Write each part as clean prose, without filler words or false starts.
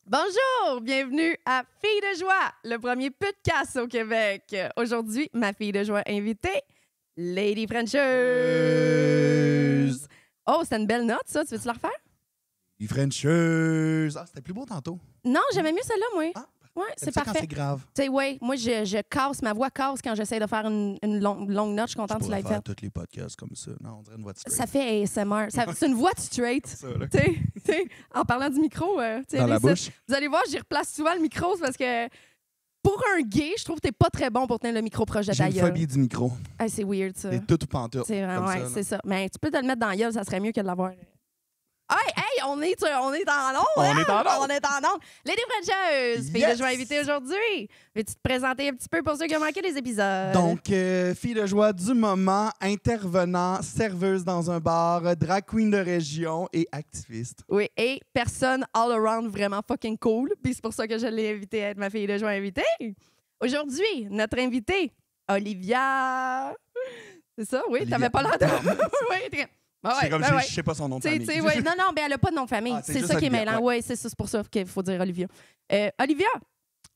Bonjour, bienvenue à Filles de joie, le premier podcast au Québec. Aujourd'hui, ma fille de joie invitée, Lady Frencheuse. Oh, c'est une belle note, ça. Tu veux-tu la refaire? Les Frencheuse. Ah, c'était plus beau tantôt. Non, j'aimais mieux celle-là, moi. Ah, Ouais, c'est ça parfait. quand c'est grave. Tu sais, ouais, moi, je casse, ma voix casse quand j'essaie de faire une longue note. Je suis contente que tu l'aies faire faite. tous les podcasts comme ça. Non, on dirait une voix de straight. Ça fait ASMR. C'est une voix de straight. Ça, là. Tu sais, en parlant du micro, tu sais, Dans la les- bouche. Vous allez voir, j'y replace souvent le micro c'est parce que pour un gay, je trouve que t'es pas très bon pour tenir le micro proche de J'ai ta une gueule. phobie du micro. Hey, c'est weird, ça. C'est tout ou pantoute. C'est comme vraiment, ça, ouais, là. c'est ça. Mais tu peux te le mettre dans la gueule, ça serait mieux que de l'avoir. Hey, on est en onde. On hein? est en onde. On est en onde. Lady Frencheuse, fille Yes! de joie invitée aujourd'hui. Veux-tu te présenter un petit peu pour ceux qui ont manqué les épisodes? Donc, fille de joie du moment, intervenant, serveuse dans un bar, drag queen de région et activiste. Oui, et personne all around vraiment fucking cool. Puis c'est pour ça que je l'ai invitée à être ma fille de joie invitée. Aujourd'hui, notre invitée, Olivia. C'est ça, oui? Olivia. T'avais pas l'air de. Oui, très- Ah C'est ouais, comme ben ouais. je sais pas son nom de Tu sais, famille. ouais, non, mais elle n'a pas de nom de famille. Ah, c'est c'est juste ça qui est Olivia, mêlant. ouais. Oui, c'est pour ça qu'il faut dire Olivia. Olivia,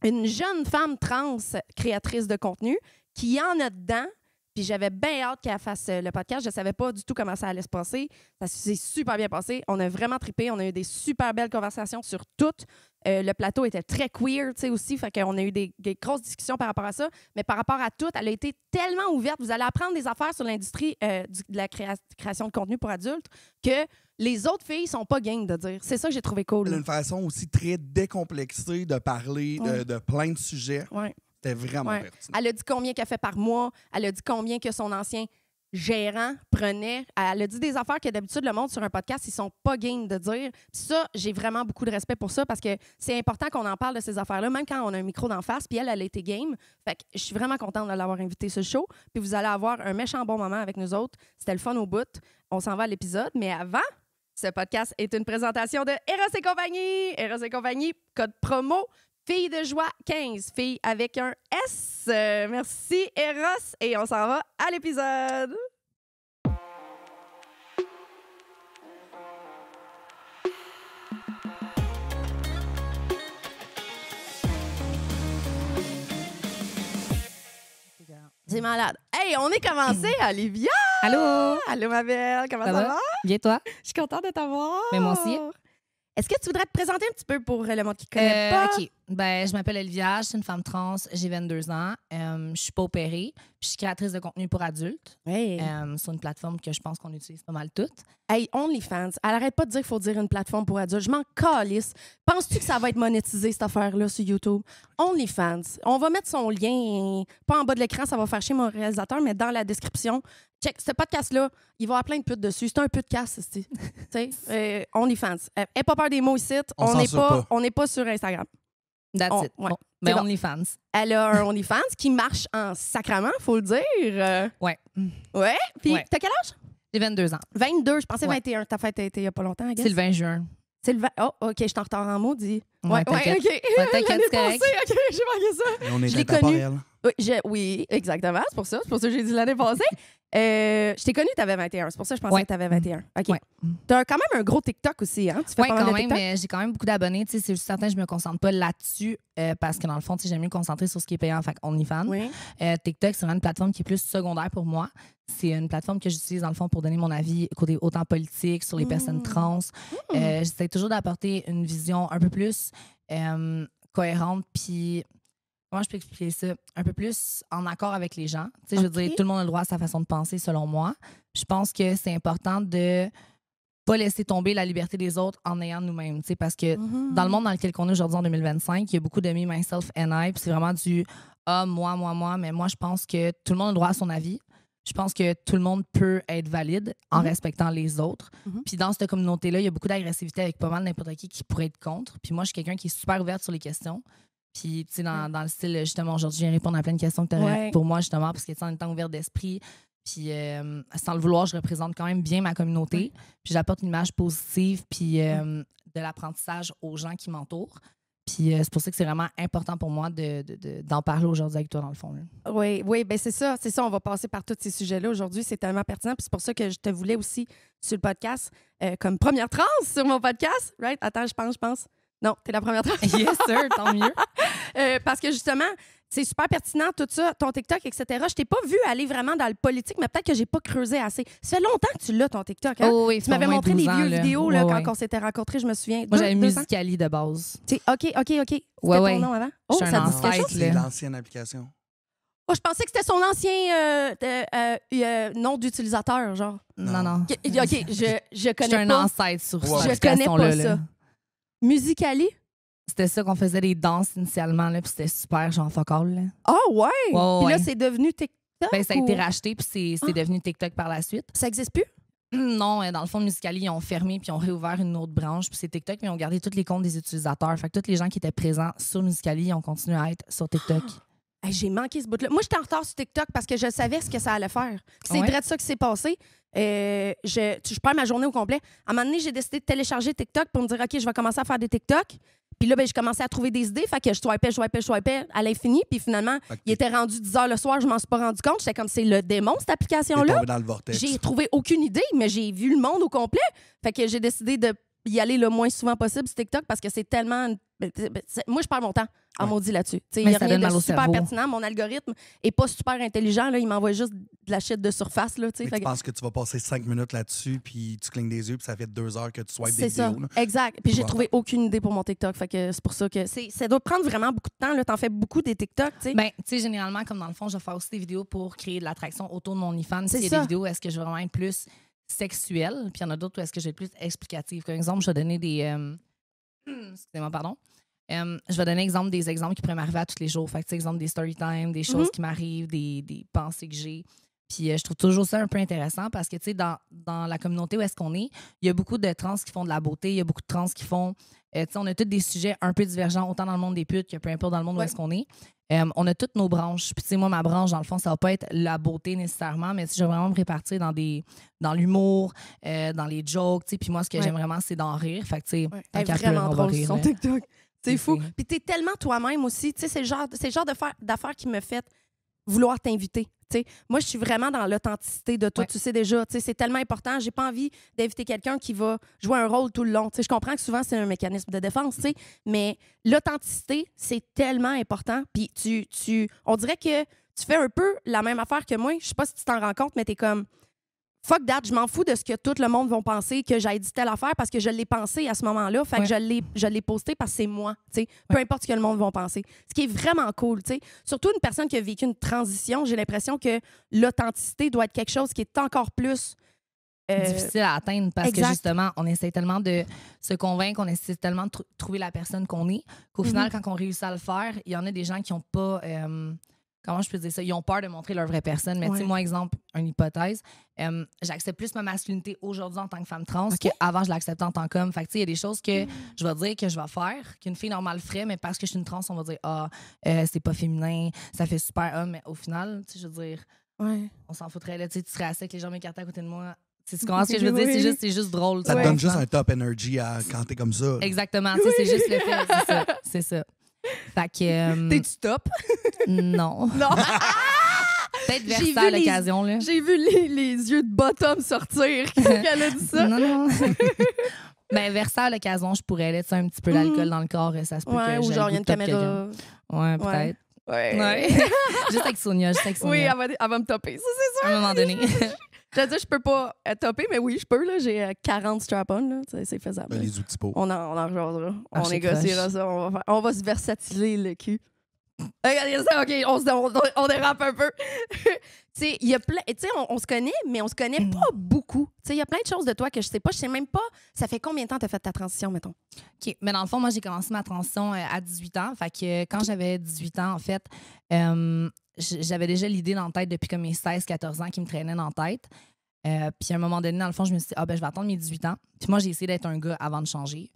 une jeune femme trans créatrice de contenu qui en a dedans. Puis j'avais bien hâte qu'elle fasse le podcast. Je ne savais pas du tout comment ça allait se passer. Ça s'est super bien passé. On a vraiment trippé. On a eu des super belles conversations sur tout. Le plateau était très queer, tu sais, aussi. Fait qu'on a eu des grosses discussions par rapport à ça. Mais par rapport à tout, elle a été tellement ouverte. Vous allez apprendre des affaires sur l'industrie de la création de contenu pour adultes que les autres filles sont pas game de dire. C'est ça que j'ai trouvé cool. Elle a une façon aussi très décomplexée de parler Ouais. de plein de sujets. Ouais. C'était vraiment Ouais. pertinent. Elle a dit combien qu'elle fait par mois. Elle a dit combien que son ancien gérant prenait. Elle a dit des affaires que d'habitude, le monde sur un podcast, ils sont pas game de dire. Puis ça, j'ai vraiment beaucoup de respect pour ça parce que c'est important qu'on en parle de ces affaires-là, même quand on a un micro d'en face. Puis elle a été game. Fait que je suis vraiment contente de l'avoir invitée sur le show. Puis vous allez avoir un méchant bon moment avec nous autres. C'était le fun au bout. On s'en va à l'épisode. Mais avant, ce podcast est une présentation de Eros et compagnie. Eros et compagnie, code promo Fille de joie 15, fille avec un S. Merci, Eros. Et on s'en va à l'épisode. C'est malade. Hey, on est commencé, Olivia. Allô? Allô, ma belle. Comment ça Ça va? va? Bien toi? Je suis contente de t'avoir. Mais moi aussi. Est-ce que tu voudrais te présenter un petit peu pour le monde qui ne connaît pas? OK. Ben, je m'appelle Olivia, je suis une femme trans, j'ai 22 ans. Je suis pas opérée, puis je suis créatrice de contenu pour adultes Hey. sur une plateforme que je pense qu'on utilise pas mal toutes. Hey, OnlyFans. Elle arrête pas de dire qu'il faut dire une plateforme pour adultes. Je m'en calisse. Penses-tu que ça va être monétisé, cette affaire-là, sur YouTube? OnlyFans. On va mettre son lien, pas en bas de l'écran, ça va faire chier mon réalisateur, mais dans la description. Check, ce podcast-là, il va y avoir plein de putes dessus. C'est un podcast, tu sais. OnlyFans. Aie pas peur des mots ici. On n'est censure pas. on n'est pas sur Instagram. That's it. Ouais. Bon. C'est Ben, bon. OnlyFans. Elle a un OnlyFans qui marche en sacrament, faut le dire. Ouais. Ouais. Puis, Ouais. t'as quel âge? J'ai 22 ans. 22. Je pensais Ouais. 21. Ta fête a été il y a pas longtemps, I guess. C'est le 20 juin. C'est le 20. Oh, OK, je suis en retard en maudit. Ouais, t'inquiète. OK. Ouais, t'inquiète, L'année c'est correct. passée, OK, j'ai manqué ça. Et on est Je l'ai intemporel. Oui, exactement. C'est pour ça. C'est pour ça que j'ai dit l'année passée. Je t'ai connu, t'avais 21. C'est pour ça que je pensais Ouais. que t'avais 21. OK. Ouais. T'as quand même un gros TikTok aussi, hein? Tu fais Oui, pas mal quand de même, TikTok? mais j'ai quand même beaucoup d'abonnés. Tu sais, c'est juste certain que je me concentre pas là-dessus parce que dans le fond, tu sais, j'aime mieux me concentrer sur ce qui est payant, fait OnlyFans. Oui. TikTok, c'est vraiment une plateforme qui est plus secondaire pour moi. C'est une plateforme que j'utilise dans le fond pour donner mon avis côté autant politique, sur les personnes trans. J'essaie toujours d'apporter une vision un peu plus cohérente, puis comment je peux expliquer ça? Un peu plus en accord avec les gens. Tu sais, je veux Ok. dire, tout le monde a le droit à sa façon de penser, selon moi. Je pense que c'est important de pas laisser tomber la liberté des autres en ayant nous-mêmes, tu sais, parce que dans le monde dans lequel on est aujourd'hui en 2025, il y a beaucoup de me, myself and I, puis c'est vraiment du moi, mais moi, je pense que tout le monde a le droit à son avis. Je pense que tout le monde peut être valide en respectant les autres. Puis dans cette communauté-là, il y a beaucoup d'agressivité avec pas mal n'importe qui pourrait être contre. Puis moi, je suis quelqu'un qui est super ouverte sur les questions. Puis, tu sais, dans le style, justement, aujourd'hui, je viens répondre à plein de questions que tu Ouais. pour moi, justement, parce que, tu sais, en étant ouvert d'esprit, puis sans le vouloir, je représente quand même bien ma communauté. Puis j'apporte une image positive, puis de l'apprentissage aux gens qui m'entourent. Puis c'est pour ça que c'est vraiment important pour moi d'en parler aujourd'hui avec toi, dans le fond. Là. Oui, ben c'est ça. C'est ça, on va passer par tous ces sujets-là aujourd'hui. C'est tellement pertinent. Puis c'est pour ça que je te voulais aussi sur le podcast, comme première trans sur mon podcast. Right? Attends, je pense. Non, t'es la première. Yes, sir, tant mieux. Parce que justement, c'est super pertinent, tout ça, ton TikTok, etc. Je t'ai pas vu aller vraiment dans le politique, mais peut-être que j'ai pas creusé assez. Ça fait longtemps que tu l'as, ton TikTok. Hein? Oh, oui, tu m'avais montré des vieux vidéos là, ouais. quand on s'était rencontrés, je me souviens. Moi, j'avais 2 ans? Musical.ly de base. OK. C'était Ouais, ton ouais. nom avant? Je suis un ça dit quelque chose? ancêtre, C'est là. l'ancienne application. Oh, je pensais que c'était son ancien nom d'utilisateur, genre. Non. OK, je J'étais connais un pas. ancêtre sur Ouais. cette Je connais pas application-là. ça. Musical.ly? C'était ça qu'on faisait des danses initialement, là, puis c'était super, genre fuck all, là. Ah ouais! Puis là, ouais. c'est devenu TikTok? Ben, ça a ou- été racheté, puis c'est devenu TikTok par la suite. Ça existe plus? Non, dans le fond, Musical.ly, ils ont fermé puis ils ont réouvert une autre branche, puis c'est TikTok, mais ils ont gardé tous les comptes des utilisateurs. Fait que tous les gens qui étaient présents sur Musical.ly, ils ont continué à être sur TikTok. Hey, j'ai manqué ce bout-là. Moi, j'étais en retard sur TikTok parce que je savais ce que ça allait faire. C'est Ouais. vrai de ça qui s'est passé. Je perds ma journée au complet. À un moment donné, j'ai décidé de télécharger TikTok pour me dire, OK, je vais commencer à faire des TikTok. Puis là, ben, j'ai commencé à trouver des idées. Fait que je swipais à l'infini. Puis finalement, Fait que il était rendu 10 h le soir. Je m'en suis pas rendu compte. J'étais comme, c'est le démon, cette T'es application-là. tombé dans le vortex. J'ai trouvé aucune idée, mais j'ai vu le monde au complet. Fait que j'ai décidé de y aller le moins souvent possible sur TikTok parce que c'est tellement... Moi, je perds mon temps en Ouais. maudit là-dessus. Il Mais n'y a ça rien donne mal de au super cerveau. pertinent. Mon algorithme est pas super intelligent. Là. Il m'envoie juste de la shit de surface. Là, Mais fait tu que- penses que tu vas passer 5 minutes là-dessus, puis tu clignes des yeux, puis ça fait 2 heures que tu swipes des c'est ça, vidéos. là. exact. Puis j'ai Ouais. trouvé aucune idée pour mon TikTok. Fait que c'est pour ça que ça doit prendre vraiment beaucoup de temps. Là. T'en fais beaucoup des TikTok, tu sais. Ben, tu sais, généralement, comme dans le fond, je vais faire aussi des vidéos pour créer de l'attraction autour de mon OnlyFans. C'est Il y a ça. des vidéos où est-ce que je vais vraiment être plus sexuelle, puis il y en a d'autres où est-ce que je vais être plus explicative. Comme exemple, je vais donner des... excusez-moi, pardon. Je vais donner exemple des exemples qui pourraient m'arriver à tous les jours. Fait que, tu sais, exemple des story time, des choses qui m'arrivent, des pensées que j'ai. Puis je trouve toujours ça un peu intéressant parce que, tu sais, dans la communauté où est-ce qu'on est, il y a beaucoup de trans qui font de la beauté, il y a beaucoup de trans qui font... tu sais, on a tous des sujets un peu divergents, autant dans le monde des putes que peu importe dans le monde où est-ce qu'on est. On a toutes nos branches. Puis, tu sais, moi, ma branche, dans le fond, ça va pas être la beauté nécessairement, mais je vais vraiment me répartir dans l'humour, dans les jokes, tu sais. Puis moi, ce que j'aime vraiment, c'est d'en rire. Fait que, tu sais, Elle tant est qu'à vraiment pleurer, on va drôle sur rire, son là. TikTok. C'est fou. C'est- Puis t'es tellement toi-même aussi. Tu sais, c'est le genre d'affaires qui me fait vouloir t'inviter. Tu sais, moi, je suis vraiment dans l'authenticité de tout. Ouais. Tu sais déjà, tu sais, c'est tellement important. J'ai pas envie d'inviter quelqu'un qui va jouer un rôle tout le long. Tu sais, je comprends que souvent, c'est un mécanisme de défense, tu sais, mais l'authenticité, c'est tellement important. Puis on dirait que tu fais un peu la même affaire que moi. Je sais pas si tu t'en rends compte, mais t'es comme... Fuck that, je m'en fous de ce que tout le monde va penser que j'ai dit telle affaire parce que je l'ai pensé à ce moment-là. Fait que je l'ai posté parce que c'est moi. Tu sais, peu importe ce que le monde va penser. Ce qui est vraiment cool. Tu sais. Surtout une personne qui a vécu une transition, j'ai l'impression que l'authenticité doit être quelque chose qui est encore plus. Difficile à atteindre parce exact. que justement, on essaie tellement de se convaincre, on essaie tellement de trouver la personne qu'on est, qu'au final, quand on réussit à le faire, il y en a des gens qui n'ont pas. Comment je peux dire ça? Ils ont peur de montrer leur vraie personne. Mais tu sais, moi, exemple, une hypothèse, j'accepte plus ma masculinité aujourd'hui en tant que femme trans qu'avant, je l'acceptais en tant qu'homme. Fait que tu sais, il y a des choses que je vais dire que je vais faire, qu'une fille normale ferait, mais parce que je suis une trans, on va dire c'est pas féminin, ça fait super homme. Mais au final, tu sais, je veux dire, on s'en foutrait là. Tu sais, tu serais assis avec les jambes écartées à côté de moi. Tu sais, tu comprends ce que je veux dire? C'est juste drôle. Ça te donne juste un top energy quand t'es comme ça. Exactement. Tu sais, c'est juste le fait. C'est ça. Fait que. T'es-tu top? Non. Non. Peut-être J'ai verser vu à les- l'occasion, là. J'ai vu les yeux de bottom sortir quand elle a dit ça. Non. Ben, verser à l'occasion, je pourrais, là, tu sais, un petit peu d'alcool dans le corps, ça se peut Ouais, que ou j'aie genre, le il y a goût une de top caméra. quelqu'un. Ouais, peut-être. Ouais. Juste avec Sonia, Oui, elle va me topper. Ça, c'est sûr. À un moment donné. Je veux dire, je peux pas topper, mais oui, je peux. Là. J'ai 40 strap-on. Là. C'est faisable. Ben, les outils pour. On en rejoindra. On Archi négociera croche. ça. On va se versatiler le cul. Regardez ça, OK, on dérape un peu. Tu sais, il y a plein. Tu sais, on se connaît, mais on se connaît pas beaucoup. Tu sais, il y a plein de choses de toi que je sais pas. Je sais même pas. Ça fait combien de temps tu as fait ta transition, mettons? OK. Mais dans le fond, moi, j'ai commencé ma transition à 18 ans. Fait que quand j'avais 18 ans, en fait, j'avais déjà l'idée dans la tête depuis comme mes 16-14 ans qui me traînait dans la tête. Puis à un moment donné, dans le fond, je me suis dit, je vais attendre mes 18 ans. Puis moi, j'ai essayé d'être un gars avant de changer.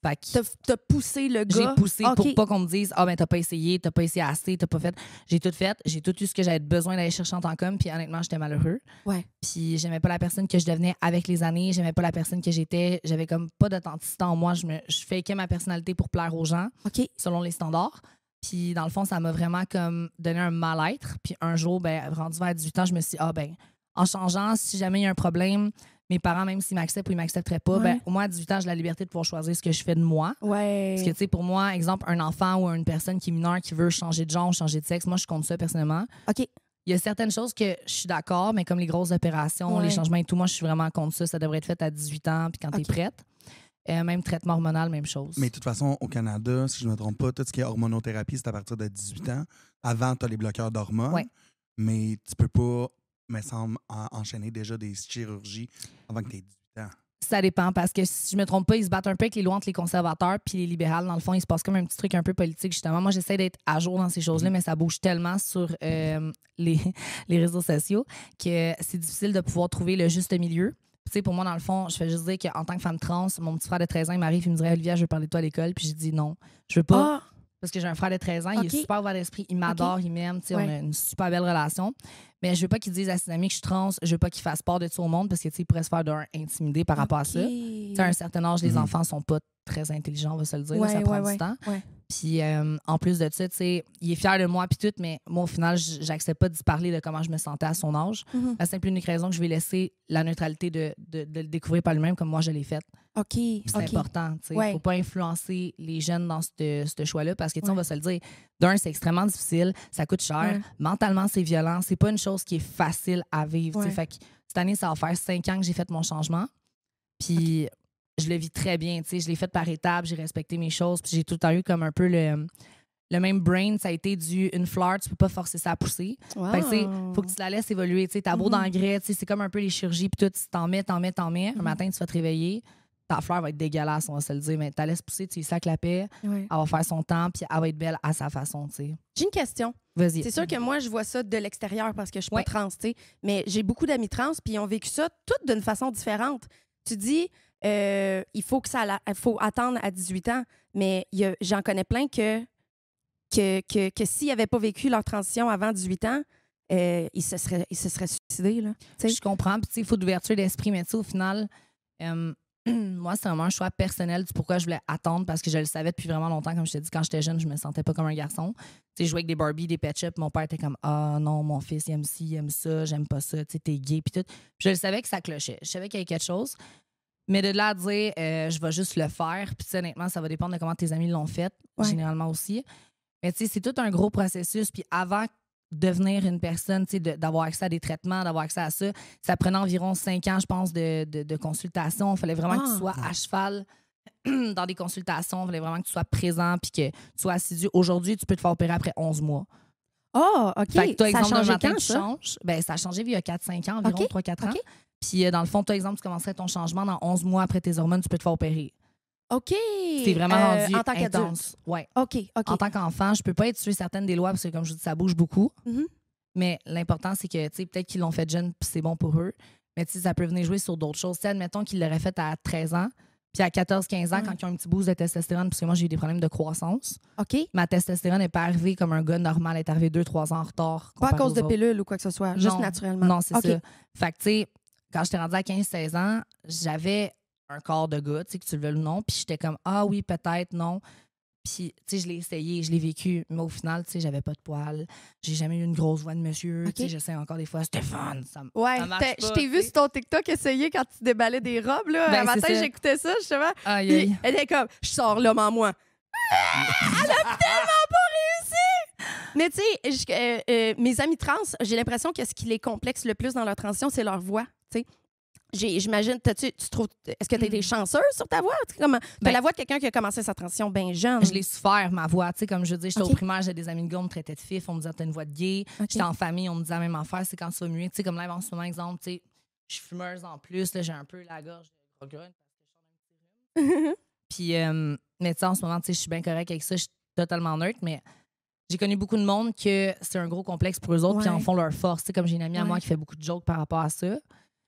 Fait que T'as poussé le gars. j'ai poussé OK. pour pas qu'on me dise t'as pas essayé assez, t'as pas fait. J'ai tout eu ce que j'avais besoin d'aller chercher en tant qu'homme, puis honnêtement, j'étais malheureux. Ouais. Puis j'aimais pas la personne que je devenais avec les années, j'aimais pas la personne que j'étais, j'avais comme pas d'authenticité en moi, je fakeais ma personnalité pour plaire aux gens, OK. selon les standards. Puis dans le fond, ça m'a vraiment comme donné un mal-être. Puis un jour, rendu vers 18 ans, je me suis dit, en changeant, si jamais il y a un problème, mes parents, même s'ils m'acceptent ou ils m'accepteraient pas, ben, au moins à 18 ans, j'ai la liberté de pouvoir choisir ce que je fais de moi. Ouais. Parce que, tu sais, pour moi, exemple, un enfant ou une personne qui est mineure qui veut changer de genre ou changer de sexe, moi, je compte ça personnellement. OK. Il y a certaines choses que je suis d'accord, mais comme les grosses opérations, les changements et tout, moi, je suis vraiment contre ça. Ça devrait être fait à 18 ans, puis quand t'es prête. Même traitement hormonal, même chose. Mais de toute façon, au Canada, si je ne me trompe pas, tout ce qui est hormonothérapie, c'est à partir de 18 ans. Avant, tu as les bloqueurs d'hormones. Ouais. Mais tu peux pas, me semble, enchaîner déjà des chirurgies avant que tu aies 18 ans. Ça dépend, parce que si je me trompe pas, ils se battent un peu avec les lois entre les conservateurs puis les libérales. Dans le fond, il se passe comme un petit truc un peu politique, justement. Moi, j'essaie d'être à jour dans ces choses-là, mais ça bouge tellement sur les réseaux sociaux que c'est difficile de pouvoir trouver le juste milieu. Tu sais, pour moi, dans le fond, je fais juste dire qu'en tant que femme trans, mon petit frère de 13 ans, il m'arrive, il me dirait, Olivia, je veux parler de toi à l'école. Puis je dis non, je veux pas. Parce que j'ai un frère de 13 ans, il est super ouvert d'esprit, il m'adore, il m'aime, tu sais, on a une super belle relation. Mais je veux pas qu'il dise à ses amis que je suis trans, je veux pas qu'il fasse part de ça au monde parce que, tu sais, il pourrait se faire intimider par rapport à ça. Tu sais, à un certain âge, les enfants sont pas très intelligents, on va se le dire, ça prend du temps. Puis en plus de ça, tu sais, il est fier de moi puis tout, mais moi, au final, j'accepte pas d'y parler de comment je me sentais à son âge. La simple et unique raison que je vais laisser la neutralité de le découvrir par lui-même comme moi, je l'ai fait. OK. C'est important, tu sais. Faut pas influencer les jeunes dans ce choix-là parce que, tu sais, on va se le dire, d'un, c'est extrêmement difficile, ça coûte cher, mentalement, c'est violent, c'est pas une chose qui est facile à vivre, tu sais. Fait que cette année, ça va faire 5 ans que j'ai fait mon changement. Puis je le vis très bien, tu sais. Je l'ai fait par étapes, j'ai respecté mes choses, puis j'ai tout le temps eu comme un peu le même brain. Ça a été une fleur, tu peux pas forcer ça à pousser. Fait que, tu sais, faut que tu la laisses évoluer, tu sais. T'as beau d'engrais, tu sais, c'est comme un peu les chirurgies, puis tout, tu t'en mets. Un matin, tu vas te réveiller, ta fleur va être dégueulasse, on va se le dire, mais tu la laisses pousser, tu lui sacs la paix, elle va faire son temps, puis elle va être belle à sa façon, tu sais. J'ai une question. Vas-y. C'est sûr que moi, je vois ça de l'extérieur parce que je suis pas trans, tu sais. Mais j'ai beaucoup d'amis trans, puis ils ont vécu ça toutes d'une façon différente. Tu dis, il faut faut attendre à 18 ans, mais j'en connais plein que s'ils n'avaient pas vécu leur transition avant 18 ans, ils se seraient suicidés. Là, je comprends. Puis, il faut d'ouverture d'esprit, mais au final, moi, c'est vraiment un choix personnel du pourquoi je voulais attendre parce que je le savais depuis vraiment longtemps. Comme je t'ai dit, quand j'étais jeune, je me sentais pas comme un garçon. Je jouais avec des Barbie, des Pet Shop. Mon père était comme ah non, mon fils, il aime ci, il aime ça, j'aime pas ça, t'es gay, puis tout. Puis je le savais que ça clochait. Je savais qu'il y avait quelque chose. Mais de là à dire, je vais juste le faire. Puis, honnêtement, ça va dépendre de comment tes amis l'ont fait, généralement aussi. Mais, tu sais, c'est tout un gros processus. Puis, avant de devenir une personne, tu sais, d'avoir accès à des traitements, d'avoir accès à ça, ça prenait environ 5 ans, je pense, de consultation. Il fallait vraiment que tu sois à cheval dans des consultations. Il fallait vraiment que tu sois présent puis que tu sois assidu. Aujourd'hui, tu peux te faire opérer après 11 mois. Oh, OK. Fait que toi, exemple, ça a changé matin, quand, tu changes. Ben, ça a changé il y a 4-5 ans, environ 3-4 ans. Puis, dans le fond, toi, exemple, tu commencerais ton changement dans 11 mois après tes hormones, tu peux te faire opérer. OK. C'est vraiment rendu en tant intense. Ouais. OK. En tant qu'enfant, je peux pas être sur certaines des lois parce que, comme je vous dis, ça bouge beaucoup. Mais l'important, c'est que, tu sais, peut-être qu'ils l'ont fait jeune puis c'est bon pour eux. Mais, tu sais, ça peut venir jouer sur d'autres choses. Tu sais, admettons qu'ils l'auraient fait à 13 ans. Puis à 14-15 ans, quand ils ont un petit boost de testostérone, parce que moi, j'ai eu des problèmes de croissance. OK. Ma testostérone n'est pas arrivée comme un gars normal. Elle est arrivée 2-3 ans en retard. Pas à cause de pilules ou quoi que ce soit, juste naturellement. Non, c'est ça. Fait que, tu sais, quand j'étais rendue à 15-16 ans, j'avais un corps de gars, tu sais, que tu le veux ou non. Puis j'étais comme, ah oui, peut-être, non. Puis, tu sais, je l'ai essayé, je l'ai vécu. Mais au final, tu sais, j'avais pas de poils. J'ai jamais eu une grosse voix de monsieur. Tu sais, j'essaie encore des fois, Stéphane, ça marche pas. Je t'ai vu sur ton TikTok essayer quand tu déballais des robes, là. Ben, un matin, j'écoutais ça, justement. Aïe. Elle était comme, je sors l'homme moi. Elle a tellement pas réussi! Mais tu sais, mes amis trans, j'ai l'impression que ce qui les complexe le plus dans leur transition, c'est leur voix, tu sais. J'imagine, est-ce que tu as été chanceuse sur ta voix? T'as la voix de quelqu'un qui a commencé sa transition bien jeune. Je l'ai souffert, ma voix. Tu sais, comme je dis, j'étais au primaire, j'ai des amis de gars, on me traitait de fif, on me disait t'as une voix de gay. J'étais en famille, on me disait la même affaire, c'est quand tu vas muer. Tu sais, comme là, en ce moment, exemple, tu sais, je suis fumeuse en plus, là, j'ai un peu la gorge de gros-grune parce que je sors un petit rhume. Puis, mais tu sais, en ce moment, tu sais, je suis bien correcte avec ça, je suis totalement neutre, mais j'ai connu beaucoup de monde que c'est un gros complexe pour eux autres, puis en font leur force. Tu sais, comme j'ai une amie à moi qui fait beaucoup de jokes par rapport à ça.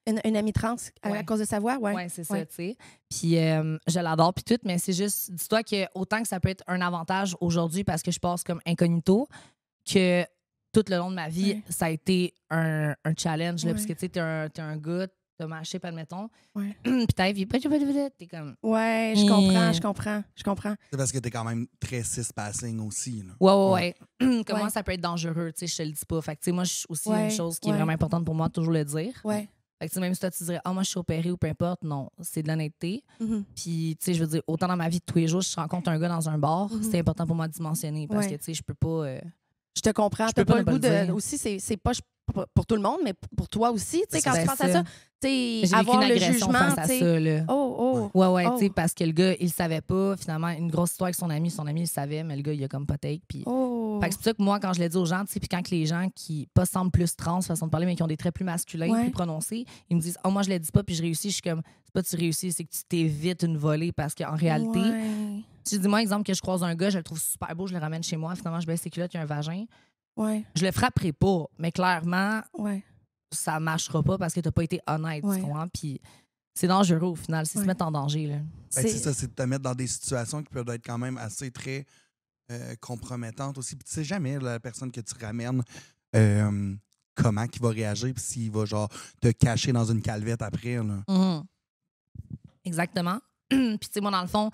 Une amie trans à cause de sa voix, Oui, c'est ça, tu sais. Puis je l'adore, puis tout, mais c'est juste, dis-toi que autant que ça peut être un avantage aujourd'hui parce que je passe comme incognito, que tout le long de ma vie, ça a été un challenge, là, parce que tu sais, t'es un gars, t'as ma shape, admettons, puis t'arrives, t'es comme... Ouais, je comprends. C'est parce que t'es quand même très cis-passing aussi, là. Ouais. Comment ça peut être dangereux, tu sais, je te le dis pas. Fait que, tu sais, moi, aussi, une chose qui est vraiment importante pour moi, toujours le dire. Ouais. Fait que, même si toi, tu dirais, moi, je suis opérée ou peu importe, non, c'est de l'honnêteté. Puis, tu sais, je veux dire, autant dans ma vie de tous les jours, si je rencontre un gars dans un bar, c'est important pour moi de dimensionner parce que, tu sais, je peux pas. Je te comprends. Je T'as peux pas le pas goût ne pas le de. dire. Aussi, c'est pas pour tout le monde, mais pour toi aussi. Tu sais, quand tu Ben, penses à ça, tu sais, j'ai avoir vécu le une agression jugement. face à Tu sais. ça, là. Ouais, Oh. tu sais, parce que le gars, il savait pas. Finalement, une grosse histoire avec son ami, il le savait, mais le gars, il a comme pas take. Puis. Fait que c'est pour ça que moi, quand je l'ai dit aux gens, tu sais, puis quand les gens qui pas semblent plus trans, façon de parler, mais qui ont des traits plus masculins, plus prononcés, ils me disent, moi, je l'ai dit pas, puis je réussis. Je suis comme, c'est pas que tu réussis, c'est que tu t'évites une volée parce qu'en réalité, si je dis, moi, exemple, que je croise un gars, je le trouve super beau, je le ramène chez moi, finalement, je baisse ses culottes, il y a un vagin. Je le frapperai pas, mais clairement, ça marchera pas parce que t'as pas été honnête, tu comprends? Puis c'est dangereux au final, c'est se mettre en danger. Là. Ben, ça, c'est de te mettre dans des situations qui peuvent être quand même assez très compromettantes aussi. Puis tu sais jamais la personne que tu ramènes comment il va réagir, puis s'il va genre te cacher dans une calvette après. Là. Exactement. Puis tu sais, moi, dans le fond,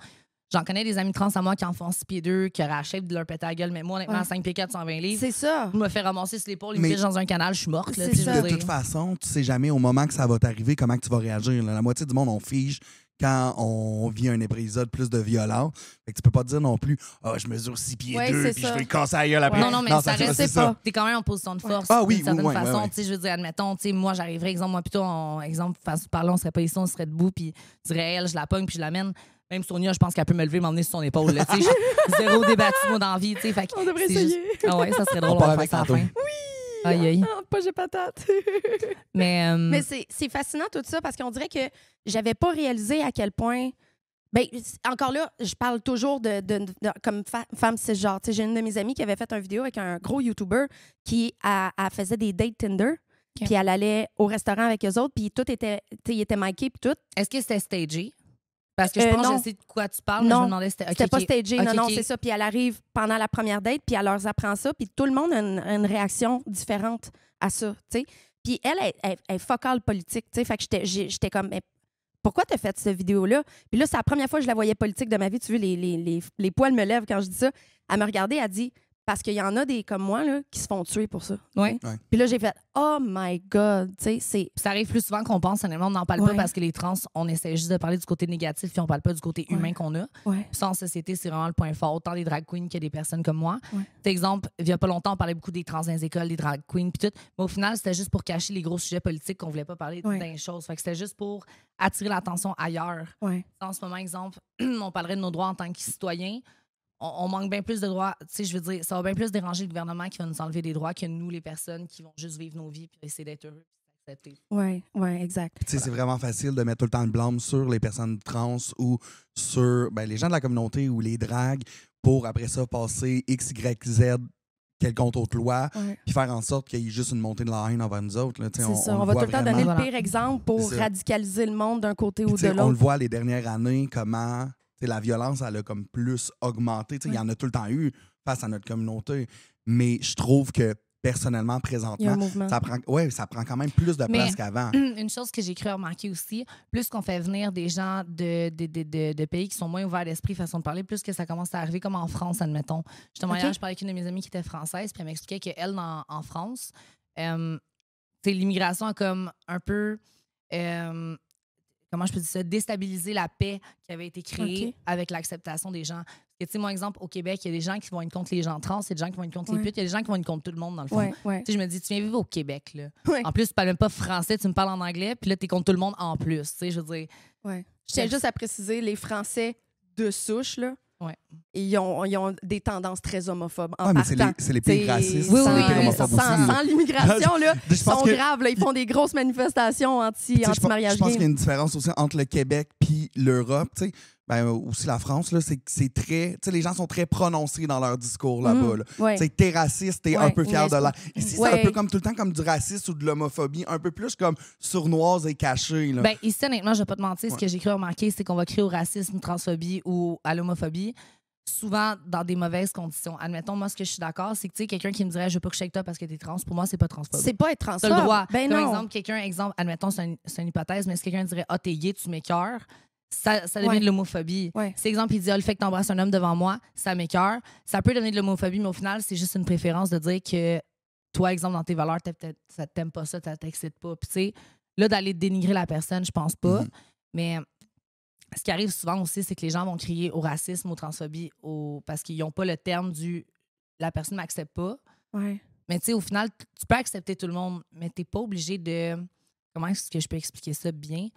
j'en connais des amis trans à moi qui en font 6 pieds 2, qui auraient la shape de leur péter à la gueule, mais moi, honnêtement, 5 pieds 4, 120 livres. C'est ça. Je me fais ramasser sur l'épaule, il me pitche dans un canal, je suis morte. Là, ça. De toute façon, tu sais jamais au moment que ça va t'arriver comment que tu vas réagir. Là. La moitié du monde, on fige quand on vit un épisode plus de violence. Fait que tu peux pas te dire non plus je mesure 6 pieds 2 puis je vais le casser à la gueule après. Non, mais ça reste pas. T'es quand même en position de force. Ah oui, d'une certaine oui, façon. ouais. Je veux dire, admettons, moi, j'arriverais, exemple, moi, plutôt, exemple, face parler, on serait pas ici, on serait debout, puis je dirais, elle, je la pogne, puis je l'amène. Même Sonia, je pense qu'elle peut me lever, m'emmener sur son épaule. Là, zéro débattu, moi, dans la vie. On devrait essayer. Ah ouais, ça serait drôle, on part va avec faire ça à la fin. Oui! Aïe, aïe. Pas j'ai patate. Mais c'est fascinant tout ça parce qu'on dirait que j'avais pas réalisé à quel point. Ben, encore là, je parle toujours de comme femme cisgenre. J'ai une de mes amies qui avait fait une vidéo avec un gros YouTuber qui elle faisait des dates Tinder. Okay. Puis elle allait au restaurant avec eux autres, puis tout était, il était miqué, puis tout. Est-ce que c'était stagé? Parce que je pense que je sais de quoi tu parles, mais je me demandais si c'était... C'était pas stagé. Non, c'est ça. Puis elle arrive pendant la première date, puis elle leur apprend ça, puis tout le monde a une réaction différente à ça, tu sais. Puis elle est focale politique, tu sais. Fait que j'étais comme... Mais pourquoi t'as fait cette vidéo-là? Puis là, c'est la première fois que je la voyais politique de ma vie. Tu vois, les poils me lèvent quand je dis ça. Elle me regardait, elle dit... Parce qu'il y en a des comme moi là, qui se font tuer pour ça. Oui. Puis là, j'ai fait « Oh my God! » Ça arrive plus souvent qu'on pense. Honnêtement, on n'en parle pas parce que les trans, on essaie juste de parler du côté négatif puis on parle pas du côté humain qu'on a. Puis ça, en société, c'est vraiment le point fort. Autant des drag queens que des personnes comme moi. Par exemple, il y a pas longtemps, on parlait beaucoup des trans dans les écoles, des drag queens puis tout. Mais au final, c'était juste pour cacher les gros sujets politiques qu'on voulait pas parler des choses. Fait que c'était juste pour attirer l'attention ailleurs. En ce moment, exemple, on parlerait de nos droits en tant que citoyens. On manque bien plus de droits. Tu sais, je veux dire, ça va bien plus déranger le gouvernement qui va nous enlever des droits que nous, les personnes qui vont juste vivre nos vies puis essayer d'être heureux et d'accepter. Oui, exact. Tu sais, c'est vraiment facile de mettre tout le temps le blâme sur les personnes trans ou sur les gens de la communauté ou les dragues pour après ça passer X, Y, Z quelconque autre loi puis faire en sorte qu'il y ait juste une montée de la haine envers nous autres. Là, c'est ça. On va tout le temps donner le pire exemple pour radicaliser le monde d'un côté ou de l'autre. On le voit les dernières années, comment... T'sais, la violence, elle a comme plus augmenté. Il y en a tout le temps eu face à notre communauté. Mais je trouve que, personnellement, présentement, ça prend quand même plus de place qu'avant. Une chose que j'ai cru remarquer aussi, plus qu'on fait venir des gens de pays qui sont moins ouverts d'esprit, façon de parler, plus que ça commence à arriver comme en France, admettons. Justement, hier, je parlais avec une de mes amies qui était française, puis elle m'expliquait qu'elle, en France, l'immigration a comme un peu... comment je peux dire ça, déstabiliser la paix qui avait été créée avec l'acceptation des gens. Parce que, tu sais, moi, exemple, au Québec, il y a des gens qui vont être contre les gens trans, il y a des gens qui vont être contre les putes, il y a des gens qui vont être contre tout le monde, dans le fond. Tu sais, je me dis, tu viens vivre au Québec, là. En plus, tu parles même pas français, tu me parles en anglais, puis là, t'es contre tout le monde en plus. Tu sais, je veux dire... Je tiens juste à préciser, les Français de souche, là, ils ont des tendances très homophobes. Mais c'est les pays racistes. Oui, c'est les pays homophobes aussi. Sans l'immigration, là, ils sont graves. Là, ils font des grosses manifestations anti-mariage. Je pense qu'il y a une différence aussi entre le Québec puis l'Europe. Aussi la France, là, c'est très... les gens sont très prononcés dans leur discours là-bas. Là. T'es raciste, t'es un peu fier de l'air. Ici, c'est un peu comme tout le temps comme du racisme ou de l'homophobie, un peu plus comme sournoise et cachée. Là. Ici, honnêtement, je vais pas te mentir, ce que j'ai cru remarquer, c'est qu'on va crier au racisme, transphobie ou à l'homophobie, souvent dans des mauvaises conditions. Admettons, moi, ce que je suis d'accord, c'est que quelqu'un qui me dirait « je veux pas coucher avec toi parce que t'es trans », pour moi, c'est pas transphobe. C'est pas être transphobe. C'est le droit. Ben comme non. exemple, admettons, c'est une hypothèse, mais si quelqu'un dirait « ah, t'es gay, tu m'écœures », ça devient de l'homophobie. Si, exemple, il dit le fait que t'embrasses un homme devant moi, ça m'écœure. Ça peut devenir de l'homophobie, mais au final, c'est juste une préférence de dire que toi, exemple, dans tes valeurs, t'aimes pas ça, t'excites pas. Puis, tu sais, Là, d'aller dénigrer la personne, je pense pas. Mais ce qui arrive souvent aussi, c'est que les gens vont crier au racisme, aux transphobie, parce qu'ils n'ont pas le terme du « la personne ne m'accepte pas ». Ouais. Mais tu sais, au final, tu peux accepter tout le monde, mais tu n'es pas obligé de... Comment est-ce que je peux expliquer ça bien?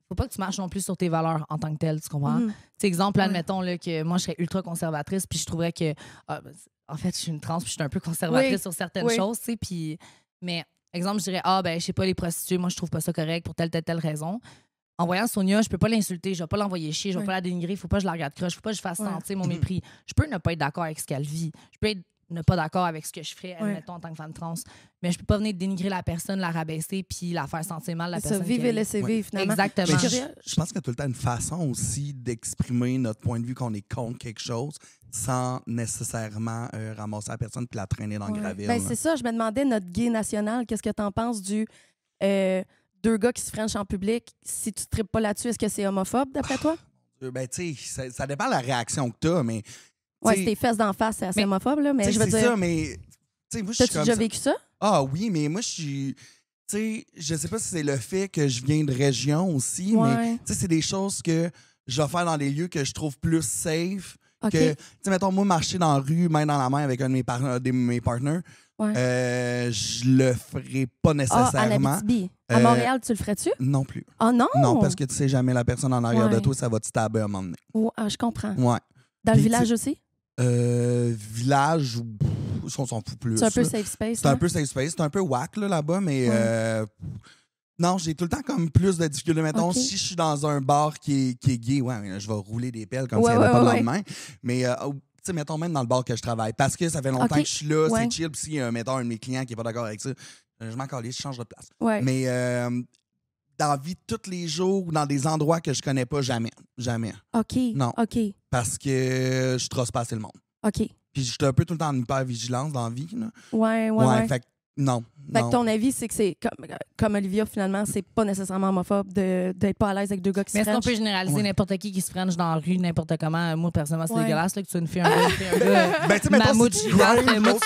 Faut pas que tu marches non plus sur tes valeurs en tant que telle, tu comprends? Tu sais, exemple, admettons là, que moi, je serais ultra conservatrice, puis je trouverais que... en fait, je suis une trans, puis je suis un peu conservatrice sur certaines choses, tu sais, puis... Mais, exemple, je dirais, je sais pas, les prostituées, moi, je trouve pas ça correct pour telle raison. En voyant Sonia, je peux pas l'insulter, je vais pas l'envoyer chier, je vais pas la dénigrer, faut pas que je la regarde croche, faut pas que je fasse sentir mon mépris. Je peux ne pas être d'accord avec ce qu'elle vit. Je peux ne pas d'accord avec ce que je ferais, admettons, en tant que femme trans. Mais je peux pas venir dénigrer la personne, la rabaisser, puis la faire sentir mal, la personne. Vivre et laisser vivre, finalement. Exactement. Je pense qu'il y a tout le temps une façon aussi d'exprimer notre point de vue qu'on est contre quelque chose sans nécessairement ramasser la personne puis la traîner dans le graville. Ben, c'est ça, je me demandais, notre gay national, qu'est-ce que t'en penses du 2 gars qui se frenchent en public? Si tu ne tripes pas là-dessus, est-ce que c'est homophobe, d'après toi? Ben, tu sais, ça dépend de la réaction que t'as, mais... Ouais, si tes fesses d'en face, c'est assez homophobe, là, mais je veux dire... C'est ça, mais... T'as-tu déjà vécu ça? Ah oui, mais moi, je suis... Tu sais, je sais pas si c'est le fait que je viens de région aussi, mais tu sais, c'est des choses que je vais faire dans des lieux que je trouve plus safe. Que, tu sais, mettons, moi, marcher dans la rue, main dans la main avec un de mes partners, je le ferai pas nécessairement. À l'Abitibi. À Montréal, tu le ferais-tu? Non plus. Oh non? Non, parce que tu sais jamais la personne en arrière de toi, ça va te stabber à un moment donné. Je comprends. Ouais. Dans le village aussi? Village, on s'en fout plus. C'est un peu safe space. C'est un peu safe space. C'est un peu whack là-bas, mais non, j'ai tout le temps comme plus de difficultés. Mettons, si je suis dans un bar qui est gay, je vais rouler des pelles comme s'il n'y avait pas de lendemain. Mais tu sais, mettons même dans le bar que je travaille, parce que ça fait longtemps que je suis là, c'est chill. Puis si, mettons, un de mes clients qui n'est pas d'accord avec ça, je m'en calisse, je change de place. Ouais. Mais dans la vie, tous les jours, dans des endroits que je connais pas, jamais. Jamais. OK. Non. OK. Parce que je trosse pas assez le monde. OK. Puis j'étais un peu tout le temps en hyper-vigilance dans la vie. Là. Ouais. Fait que non. Fait que ton avis, c'est que c'est comme Olivia, finalement, c'est pas nécessairement homophobe d'être pas à l'aise avec 2 gars qui se frenchent. Mais est-ce qu'on peut généraliser n'importe qui se french dans la rue, n'importe comment? Moi, personnellement, c'est dégueulasse là, que tu une fille, un gars. Ben, tu sais, mettons, moi, tu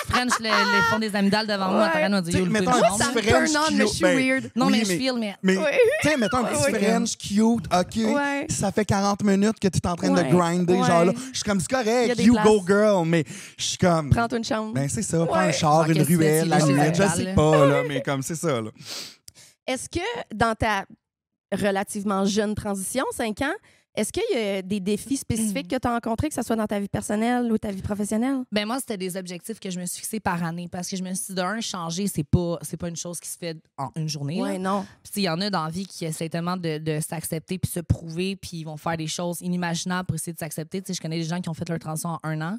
french les fonds des amygdales devant moi, t'as rien à dire. Mettons un ça petit me turn on, mais je suis weird. Non, mais je feel, mais... Mais tu sais, mettons un petit French cute, OK, ça fait 40 minutes que tu es en train de grinder, genre là. Je suis comme, c'est correct, you go girl, mais je suis comme... Prends-toi une chambre. Ben, c'est ça, prends un char, une ruelle, la nuit, je sais pas, là, mais comme c'est ça, là. Est-ce que dans ta relativement jeune transition, 5 ans, est-ce qu'il y a des défis spécifiques que tu as rencontrés, que ce soit dans ta vie personnelle ou ta vie professionnelle? Ben moi, c'était des objectifs que je me suis fixés par année parce que je me suis dit, changer, c'est pas une chose qui se fait en une journée. Oui, non. Puis il y en a dans la vie qui essaient tellement de s'accepter puis se prouver puis ils vont faire des choses inimaginables pour essayer de s'accepter. Tu sais, je connais des gens qui ont fait leur transition en 1 an.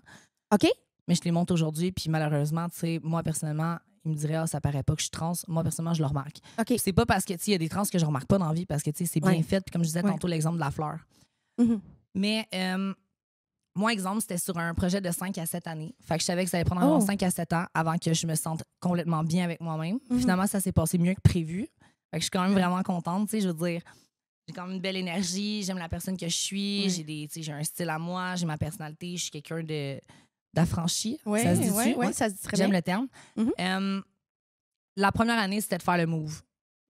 OK. Mais je les montre aujourd'hui puis malheureusement, tu sais, moi, personnellement, ils me diraient, ça paraît pas que je suis trans. Moi, personnellement, je le remarque. OK. C'est pas parce que, tu sais, il y a des trans que je remarque pas dans la vie parce que, tu sais, c'est bien fait. Puis comme je disais tantôt, l'exemple de la fleur. Mais moi, exemple, c'était sur un projet de 5 à 7 années. Fait que je savais que ça allait prendre environ 5 à 7 ans avant que je me sente complètement bien avec moi-même. Finalement, ça s'est passé mieux que prévu. Fait que je suis quand même vraiment contente. Tu sais, je veux dire, j'ai quand même une belle énergie. J'aime la personne que je suis. J'ai un style à moi. J'ai ma personnalité. Je suis quelqu'un d'affranchi. Ça se dit-tu? Oui, ça se dit très bien. J'aime le terme. La première année, c'était de faire le move.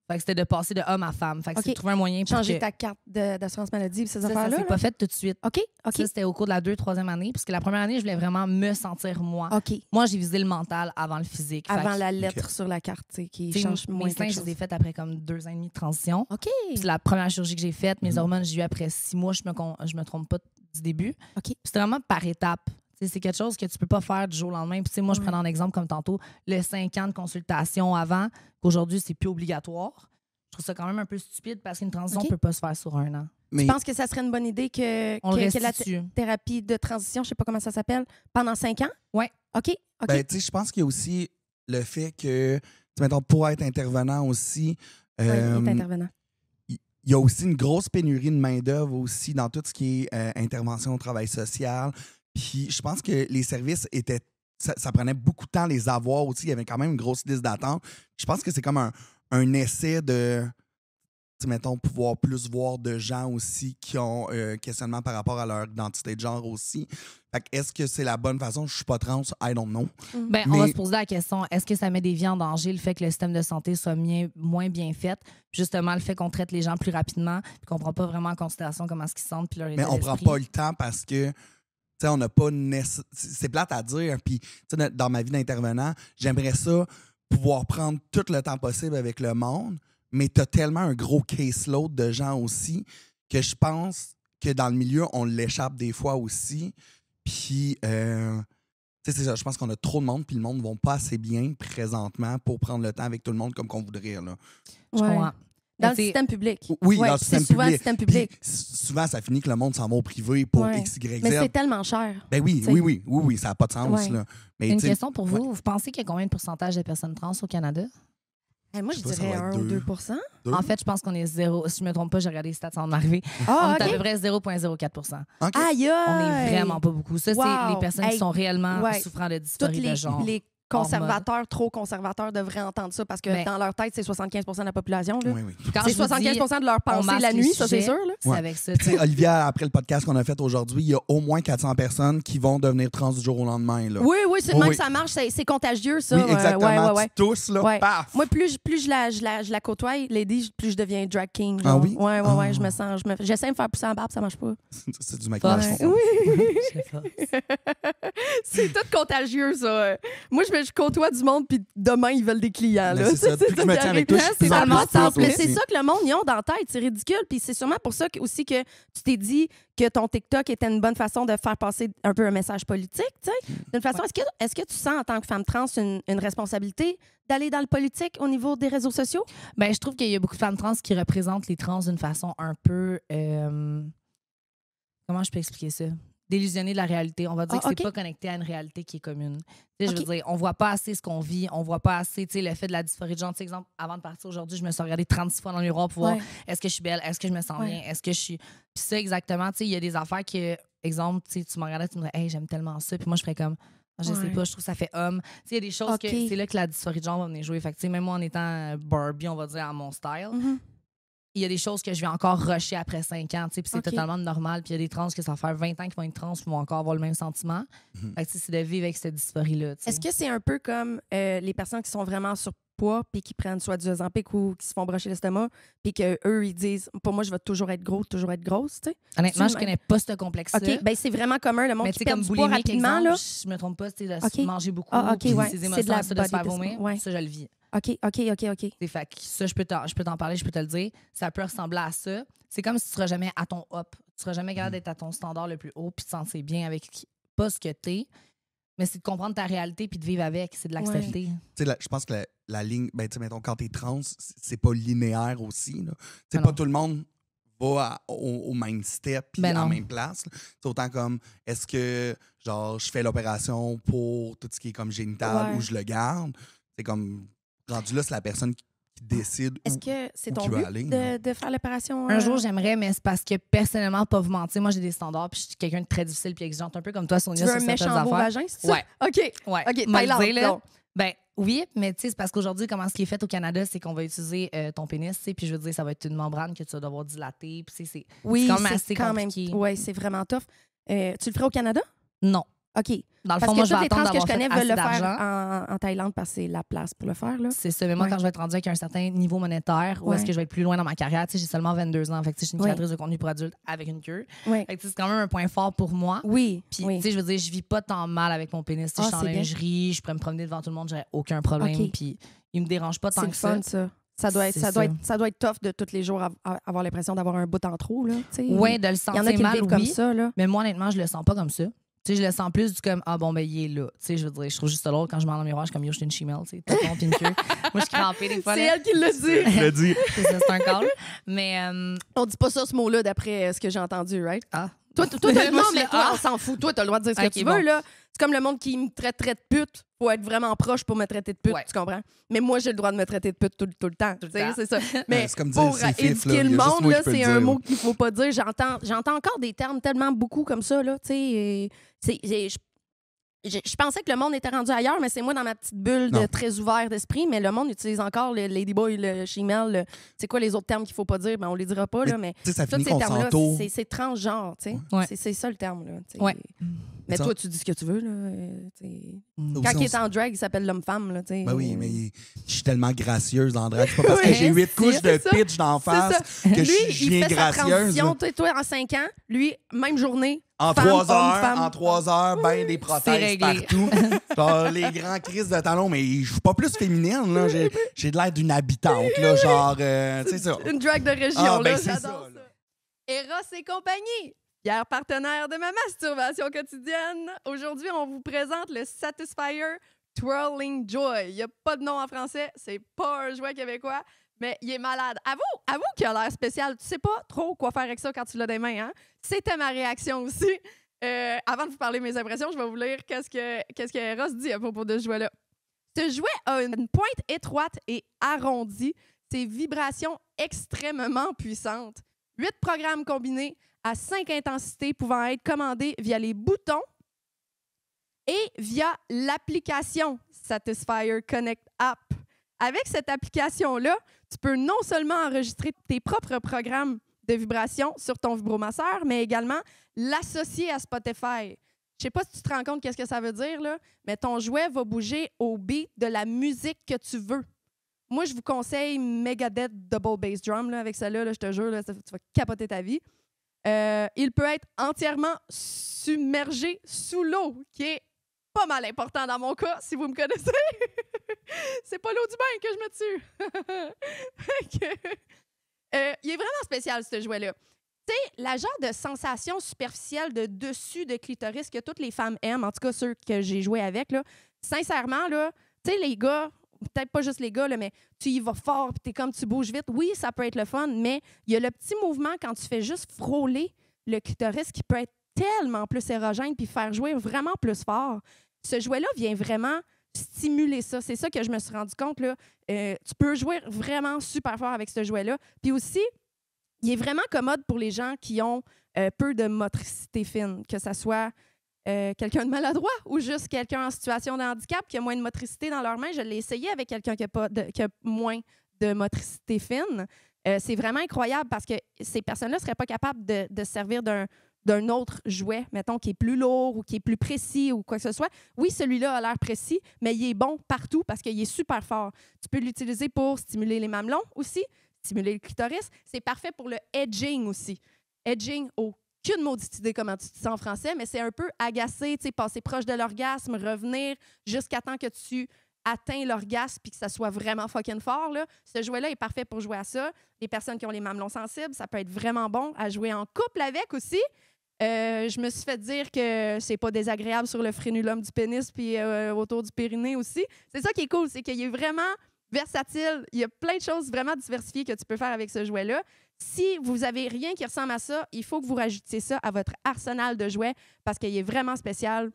Fait que c'était de passer de homme à femme. Fait que c'est de trouver un moyen pour changer ta carte d'assurance maladie et ces affaires-là. Ça s'est pas fait tout de suite. OK. Ça, c'était au cours de la 2e, 3e année. Parce que la première année, je voulais vraiment me sentir moi. OK. Moi, j'ai visé le mental avant le physique. Avant la lettre sur la carte, qui change moins mes seins, je les ai faites après comme 2 ans et demi de transition. OK. C'est la première chirurgie que j'ai faite. Mes hormones, j'ai eu après 6 mois. Je me trompe pas du début. OK. C'était vraiment par étapes. C'est quelque chose que tu peux pas faire du jour au lendemain. Puis, moi, je prenais un exemple comme tantôt, le 5 ans de consultation avant, qu'aujourd'hui, c'est plus obligatoire. Je trouve ça quand même un peu stupide parce qu'une transition ne peut pas se faire sur 1 an. Mais... Tu penses que ça serait une bonne idée que la thérapie de transition, je sais pas comment ça s'appelle, pendant 5 ans? Oui. OK. Ben, tu sais, je pense qu'il y a aussi le fait que, mettons, pour être intervenant aussi, il y a aussi une grosse pénurie de main-d'œuvre aussi dans tout ce qui est intervention au travail social. Puis je pense que les services étaient. Ça prenait beaucoup de temps à les avoir aussi. Il y avait quand même une grosse liste d'attente. Je pense que c'est comme un essai de. mettons, pouvoir plus voir de gens aussi qui ont questionnement par rapport à leur identité de genre aussi. Fait que est-ce que c'est la bonne façon? Je suis pas trans, I don't know. Ben, on va se poser la question, est-ce que ça met des vies en danger, le fait que le système de santé soit moins bien fait? Justement, le fait qu'on traite les gens plus rapidement puis qu'on prend pas vraiment en considération comment ils se sentent puis leur état Mais on prend d'esprit. pas le temps parce que on n'a pas c'est plate à dire. Puis, dans ma vie d'intervenant, j'aimerais ça pouvoir prendre tout le temps possible avec le monde, mais tu as tellement un gros caseload de gens aussi que je pense que dans le milieu, on l'échappe des fois aussi. Puis, c'est ça, je pense qu'on a trop de monde, puis le monde ne va pas assez bien présentement pour prendre le temps avec tout le monde comme qu'on voudrait. Là. Je comprends. Dans le système public. Oui, dans le système souvent public. Le système public. Puis, souvent, ça finit que le monde s'en va au privé pour X, Y, Z. Mais c'est tellement cher. Ben oui, ça n'a pas de sens. Là. Mais, une question pour vous. Vous pensez qu'il y a combien de pourcentage de personnes trans au Canada? Moi, je dirais 1 ou 2 En fait, je pense qu'on est 0. Si je ne me trompe pas, j'ai regardé les stats avant d'arriver. Ah, on est à peu près 0,04 Okay. Aïe! On est vraiment pas beaucoup. Ça, c'est les personnes qui sont réellement souffrant de dysphorie de genre. Les conservateurs, trop conservateurs, devraient entendre ça parce que dans leur tête, c'est 75 de la population. Là. Oui. C'est 75 de leur pensée la nuit, ça, c'est sûr. Là. C'est avec ça. Olivia, après le podcast qu'on a fait aujourd'hui, il y a au moins 400 personnes qui vont devenir trans du jour au lendemain. Là. Oui, c'est le même que ça marche. C'est contagieux, ça. Oui, exactement. Ouais. Tous, là, paf! Moi, plus je la côtoie, Lady, plus je deviens drag king. Genre. Ah oui? Ouais, je me sens... J'essaie de me faire pousser en barbe, ça marche pas. C'est du maquillage. Oui. C'est tout contagieux, ça. Moi, je côtoie du monde, puis demain, ils veulent des clients. Là. C'est ça. Plus que je me tiens avec toi, je suis plus en plus Mais c'est ça que le monde, ils ont dans la tête. C'est ridicule. Puis c'est sûrement pour ça aussi que tu t'es dit que ton TikTok était une bonne façon de faire passer un peu un message politique. D'une façon, est-ce que tu sens, en tant que femme trans, une responsabilité d'aller dans le politique au niveau des réseaux sociaux? Ben, je trouve qu'il y a beaucoup de femmes trans qui représentent les trans d'une façon un peu... comment je peux expliquer ça? Délusionner de la réalité. On va dire que c'est pas connecté à une réalité qui est commune. Je veux dire, on voit pas assez ce qu'on vit, on voit pas assez le fait de la dysphorie de genre. Exemple, avant de partir aujourd'hui, je me suis regardée 36 fois dans le miroir pour voir est-ce que je suis belle, est-ce que je me sens bien, est-ce que je suis... Puis ça, exactement, il y a des affaires que, exemple, tu me regardais, tu me disais « Hey, j'aime tellement ça ». Puis moi, je ferais comme « Je sais pas, je trouve que ça fait homme ». Il y a des choses que c'est là que la dysphorie de genre va venir jouer. Fait que, même moi, en étant Barbie, on va dire, à mon style, il y a des choses que je vais encore rusher après 5 ans, puis c'est totalement normal. Puis il y a des trans que ça va faire 20 ans qu'ils vont être trans, qui vont encore avoir le même sentiment. Fait que c'est de vivre avec cette dysphorie-là. Est-ce que c'est un peu comme les personnes qui sont vraiment surpoids puis qui prennent soit du Ozempic ou qui se font brocher l'estomac, puis qu'eux, ils disent « Pour moi, je vais toujours être grosse, tu sais? » Honnêtement, je connais pas ce complexe-là. OK, ben c'est vraiment commun, le monde mais qui perd comme du poids rapidement. Exemple, là. je me trompe pas, de manger beaucoup, ses émotions, c'est de la de se faire vomir, ça, je le vis. OK. Fait que ça, je peux t'en parler, je peux te le dire. Ça peut ressembler à ça. C'est comme si tu seras jamais à ton up. Tu seras jamais capable d'être à ton standard le plus haut puis de te sentir bien avec pas ce que t'es. Mais c'est de comprendre ta réalité puis de vivre avec. C'est de l'accepter. Je pense que la ligne, mettons, quand t'es trans, c'est pas linéaire aussi. Pas tout le monde va au même step puis à la même place. C'est autant comme, est-ce que genre je fais l'opération pour tout ce qui est comme génital ou je le garde? C'est comme... Rendu là, c'est la personne qui décide. Est-ce que c'est ton but de faire l'opération? Un jour, j'aimerais, mais c'est parce que personnellement, pas vous mentir, moi, j'ai des standards, puis je suis quelqu'un de très difficile puis exigeante, un peu comme toi, Sonia. Tu veux un méchant beau vagin, c'est ça? Ouais. OK, Thaïlande. Ben oui, mais tu sais, c'est parce qu'aujourd'hui, comment ce qui est fait au Canada, c'est qu'on va utiliser ton pénis, puis je veux dire, ça va être une membrane que tu vas devoir dilater, puis c'est quand même compliqué. Oui, c'est vraiment tough. Tu le ferais au Canada? Non. OK. Dans le parce fond, moi, que je vais toutes les trans attendre que je connais veulent le d'argent. faire en Thaïlande parce que c'est la place pour le faire. Là. C'est ça. Mais moi, quand je vais être rendue avec un certain niveau monétaire, ou est-ce que je vais être plus loin dans ma carrière, j'ai seulement 22 ans. Fait que je suis une créatrice de contenu pour adultes avec une queue. Fait que c'est quand même un point fort pour moi. Oui. Puis, je veux dire, je vis pas tant mal avec mon pénis. Je suis en lingerie, je pourrais me promener devant tout le monde, j'aurais aucun problème. Puis, il me dérange pas tant que ça. C'est fun, ça. Ça doit être tough de tous les jours avoir l'impression d'avoir un bout en trop. Oui, de le sentir mal, il y en a qui le vivent comme ça. Là. Mais moi, honnêtement, je le sens pas comme ça. Je le sens plus du comme ah bon ben il est là. Je veux dire, je trouve juste drôle quand je m'en dans le miroir, je suis comme yo, je suis une chimelle, tu sais, tout long puis une queue. Moi je suis crampée des fois. C'est elle qui l'a dit. Elle l'a dit. C'est un call. Mais on dit pas ça ce mot-là d'après ce que j'ai entendu, right? Ah. Toi, on s'en fout. Toi, t'as le droit de dire ce que tu veux, là. C'est comme le monde qui me traiterait de pute. Faut être vraiment proche pour me traiter de pute, tu comprends? Mais moi, j'ai le droit de me traiter de pute tout le temps. C'est ça. Mais c'est comme dire pour éduquer le monde, là, c'est un mot qu'il faut pas dire. J'entends encore des termes tellement beaucoup comme ça, là. Tu sais, Je pensais que le monde était rendu ailleurs, mais c'est moi dans ma petite bulle de très ouvert d'esprit. Mais le monde utilise encore le ladyboy, le shemale, c'est quoi les autres termes qu'il faut pas dire? Ben, on les dira pas, là, mais ça tous finit ces qu'on termes-là, s'entoure. c'est transgenre, tu sais. Ouais. C'est ça le terme, là. Ouais. Mais toi, tu dis ce que tu veux, là. Quand il est en drag, il s'appelle l'homme-femme, là, tu sais. Ben oui, mais je suis tellement gracieuse en drag. C'est pas parce que j'ai 8 couches de pitch d'en face que je viens gracieuse. Toi, en 5 ans, lui, même journée. En femme, 3 heures, homme, femme. En 3 heures, ben des prothèses partout. Genre, les grands crises de talons, mais je suis pas plus féminine, là. J'ai de l'air d'une habitante, là. Genre, c'est ça. Une drag de région, là. C'est J'adore ça. Eros et compagnie, fier partenaire de ma masturbation quotidienne. Aujourd'hui, on vous présente le Satisfyer Twirling Joy. Il n'y a pas de nom en français, c'est pas un jouet québécois, mais il est malade. Avoue qu'il a l'air spécial. Tu sais pas trop quoi faire avec ça quand tu l'as des mains, hein? C'était ma réaction aussi. Avant de vous parler de mes impressions, je vais vous lire qu'est-ce que Eros dit à propos de ce jouet-là. Ce jouet a une pointe étroite et arrondie. Ses vibrations extrêmement puissantes. 8 programmes combinés à 5 intensités pouvant être commandés via les boutons et via l'application Satisfyer Connect App. Avec cette application-là, tu peux non seulement enregistrer tes propres programmes de vibration sur ton vibromasseur, mais également l'associer à Spotify. Je sais pas si tu te rends compte qu'est-ce que ça veut dire, là, mais ton jouet va bouger au beat de la musique que tu veux. Moi, je vous conseille Megadeth Double Bass Drum. Là, avec ça, là, je te jure, là, tu vas capoter ta vie. Il peut être entièrement submergé sous l'eau, qui est pas mal important dans mon cas, si vous me connaissez. C'est pas l'eau du bain que je me tue. Il est vraiment spécial, ce jouet-là. Tu sais, la genre de sensation superficielle de dessus de clitoris que toutes les femmes aiment, en tout cas ceux que j'ai joué avec, là, sincèrement, là, tu sais, les gars, peut-être pas juste les gars, là, mais tu y vas fort, puis t'es comme tu bouges vite. Oui, ça peut être le fun, mais il y a le petit mouvement quand tu fais juste frôler le clitoris qui peut être tellement plus érogène puis faire jouer vraiment plus fort. Ce jouet-là vient vraiment stimuler ça. C'est ça que je me suis rendu compte, là. Tu peux jouer vraiment super fort avec ce jouet-là. Puis aussi, il est vraiment commode pour les gens qui ont peu de motricité fine, que ça soit quelqu'un de maladroit ou juste quelqu'un en situation de handicap qui a moins de motricité dans leurs mains. Je l'ai essayé avec quelqu'un qui a moins de motricité fine. C'est vraiment incroyable parce que ces personnes-là ne seraient pas capables de se servir d'un autre jouet, mettons, qui est plus lourd ou qui est plus précis ou quoi que ce soit. Oui, celui-là a l'air précis, mais il est bon partout parce qu'il est super fort. Tu peux l'utiliser pour stimuler les mamelons aussi, stimuler le clitoris. C'est parfait pour le edging aussi. Edging, aucune maudite idée comment tu dis ça en français, mais c'est un peu agacer, tu sais, passer proche de l'orgasme, revenir jusqu'à temps que tu atteins l'orgasme puis que ça soit vraiment fucking fort. Là. Ce jouet-là est parfait pour jouer à ça. Les personnes qui ont les mamelons sensibles, ça peut être vraiment bon à jouer en couple avec aussi. Je me suis fait dire que c'est pas désagréable sur le frénulum du pénis puis autour du périnée aussi. C'est ça qui est cool, c'est qu'il est vraiment versatile. Il y a plein de choses vraiment diversifiées que tu peux faire avec ce jouet-là. Si vous avez rien qui ressemble à ça, il faut que vous rajoutiez ça à votre arsenal de jouets parce qu'il est vraiment spécial.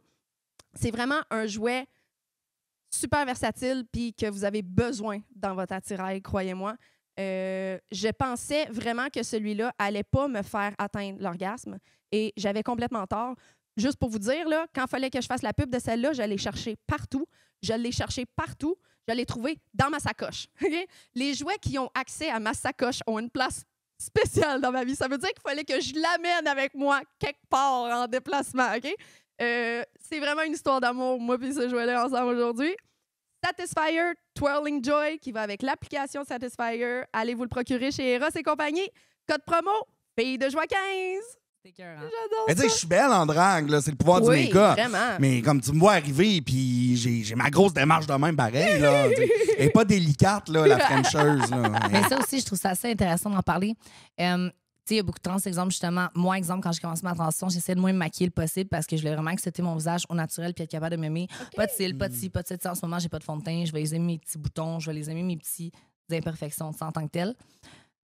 C'est vraiment un jouet super versatile puis que vous avez besoin dans votre attirail, croyez-moi. Je pensais vraiment que celui-là allait pas me faire atteindre l'orgasme et j'avais complètement tort. Juste pour vous dire, là, quand il fallait que je fasse la pub de celle-là, je l'ai cherché partout. Je l'ai trouvé dans ma sacoche. Okay? Les jouets qui ont accès à ma sacoche ont une place spéciale dans ma vie. Ça veut dire qu'il fallait que je l'amène avec moi quelque part en déplacement. Okay? C'est vraiment une histoire d'amour, moi et ce jouet-là ensemble aujourd'hui. Satisfyer Twirling Joy qui va avec l'application Satisfyer. Allez vous le procurer chez Eros et compagnie. Code promo, Fille de joie 15. C'est cœur, hein? J'adore Mais tu ça. sais, je suis belle en drague, là. C'est le pouvoir du Oui, make-up. vraiment. Mais comme tu me vois arriver, puis j'ai ma grosse démarche de même pareil, là. Elle n'est pas délicate, là, la Frencheuse, là. Mais ça aussi, je trouve ça assez intéressant d'en parler. Tu sais, il y a beaucoup de trans, exemple, justement. Moi, exemple, quand j'ai commencé ma transition, j'essaie de moins me maquiller le possible parce que je voulais vraiment accepter mon visage au naturel puis être capable de m'aimer. Okay. Pas de cils, pas de ci, pas de ça. En ce moment, j'ai pas de fond de teint. Je vais les aimer mes petits boutons. Je vais les aimer mes petites imperfections en tant que telles.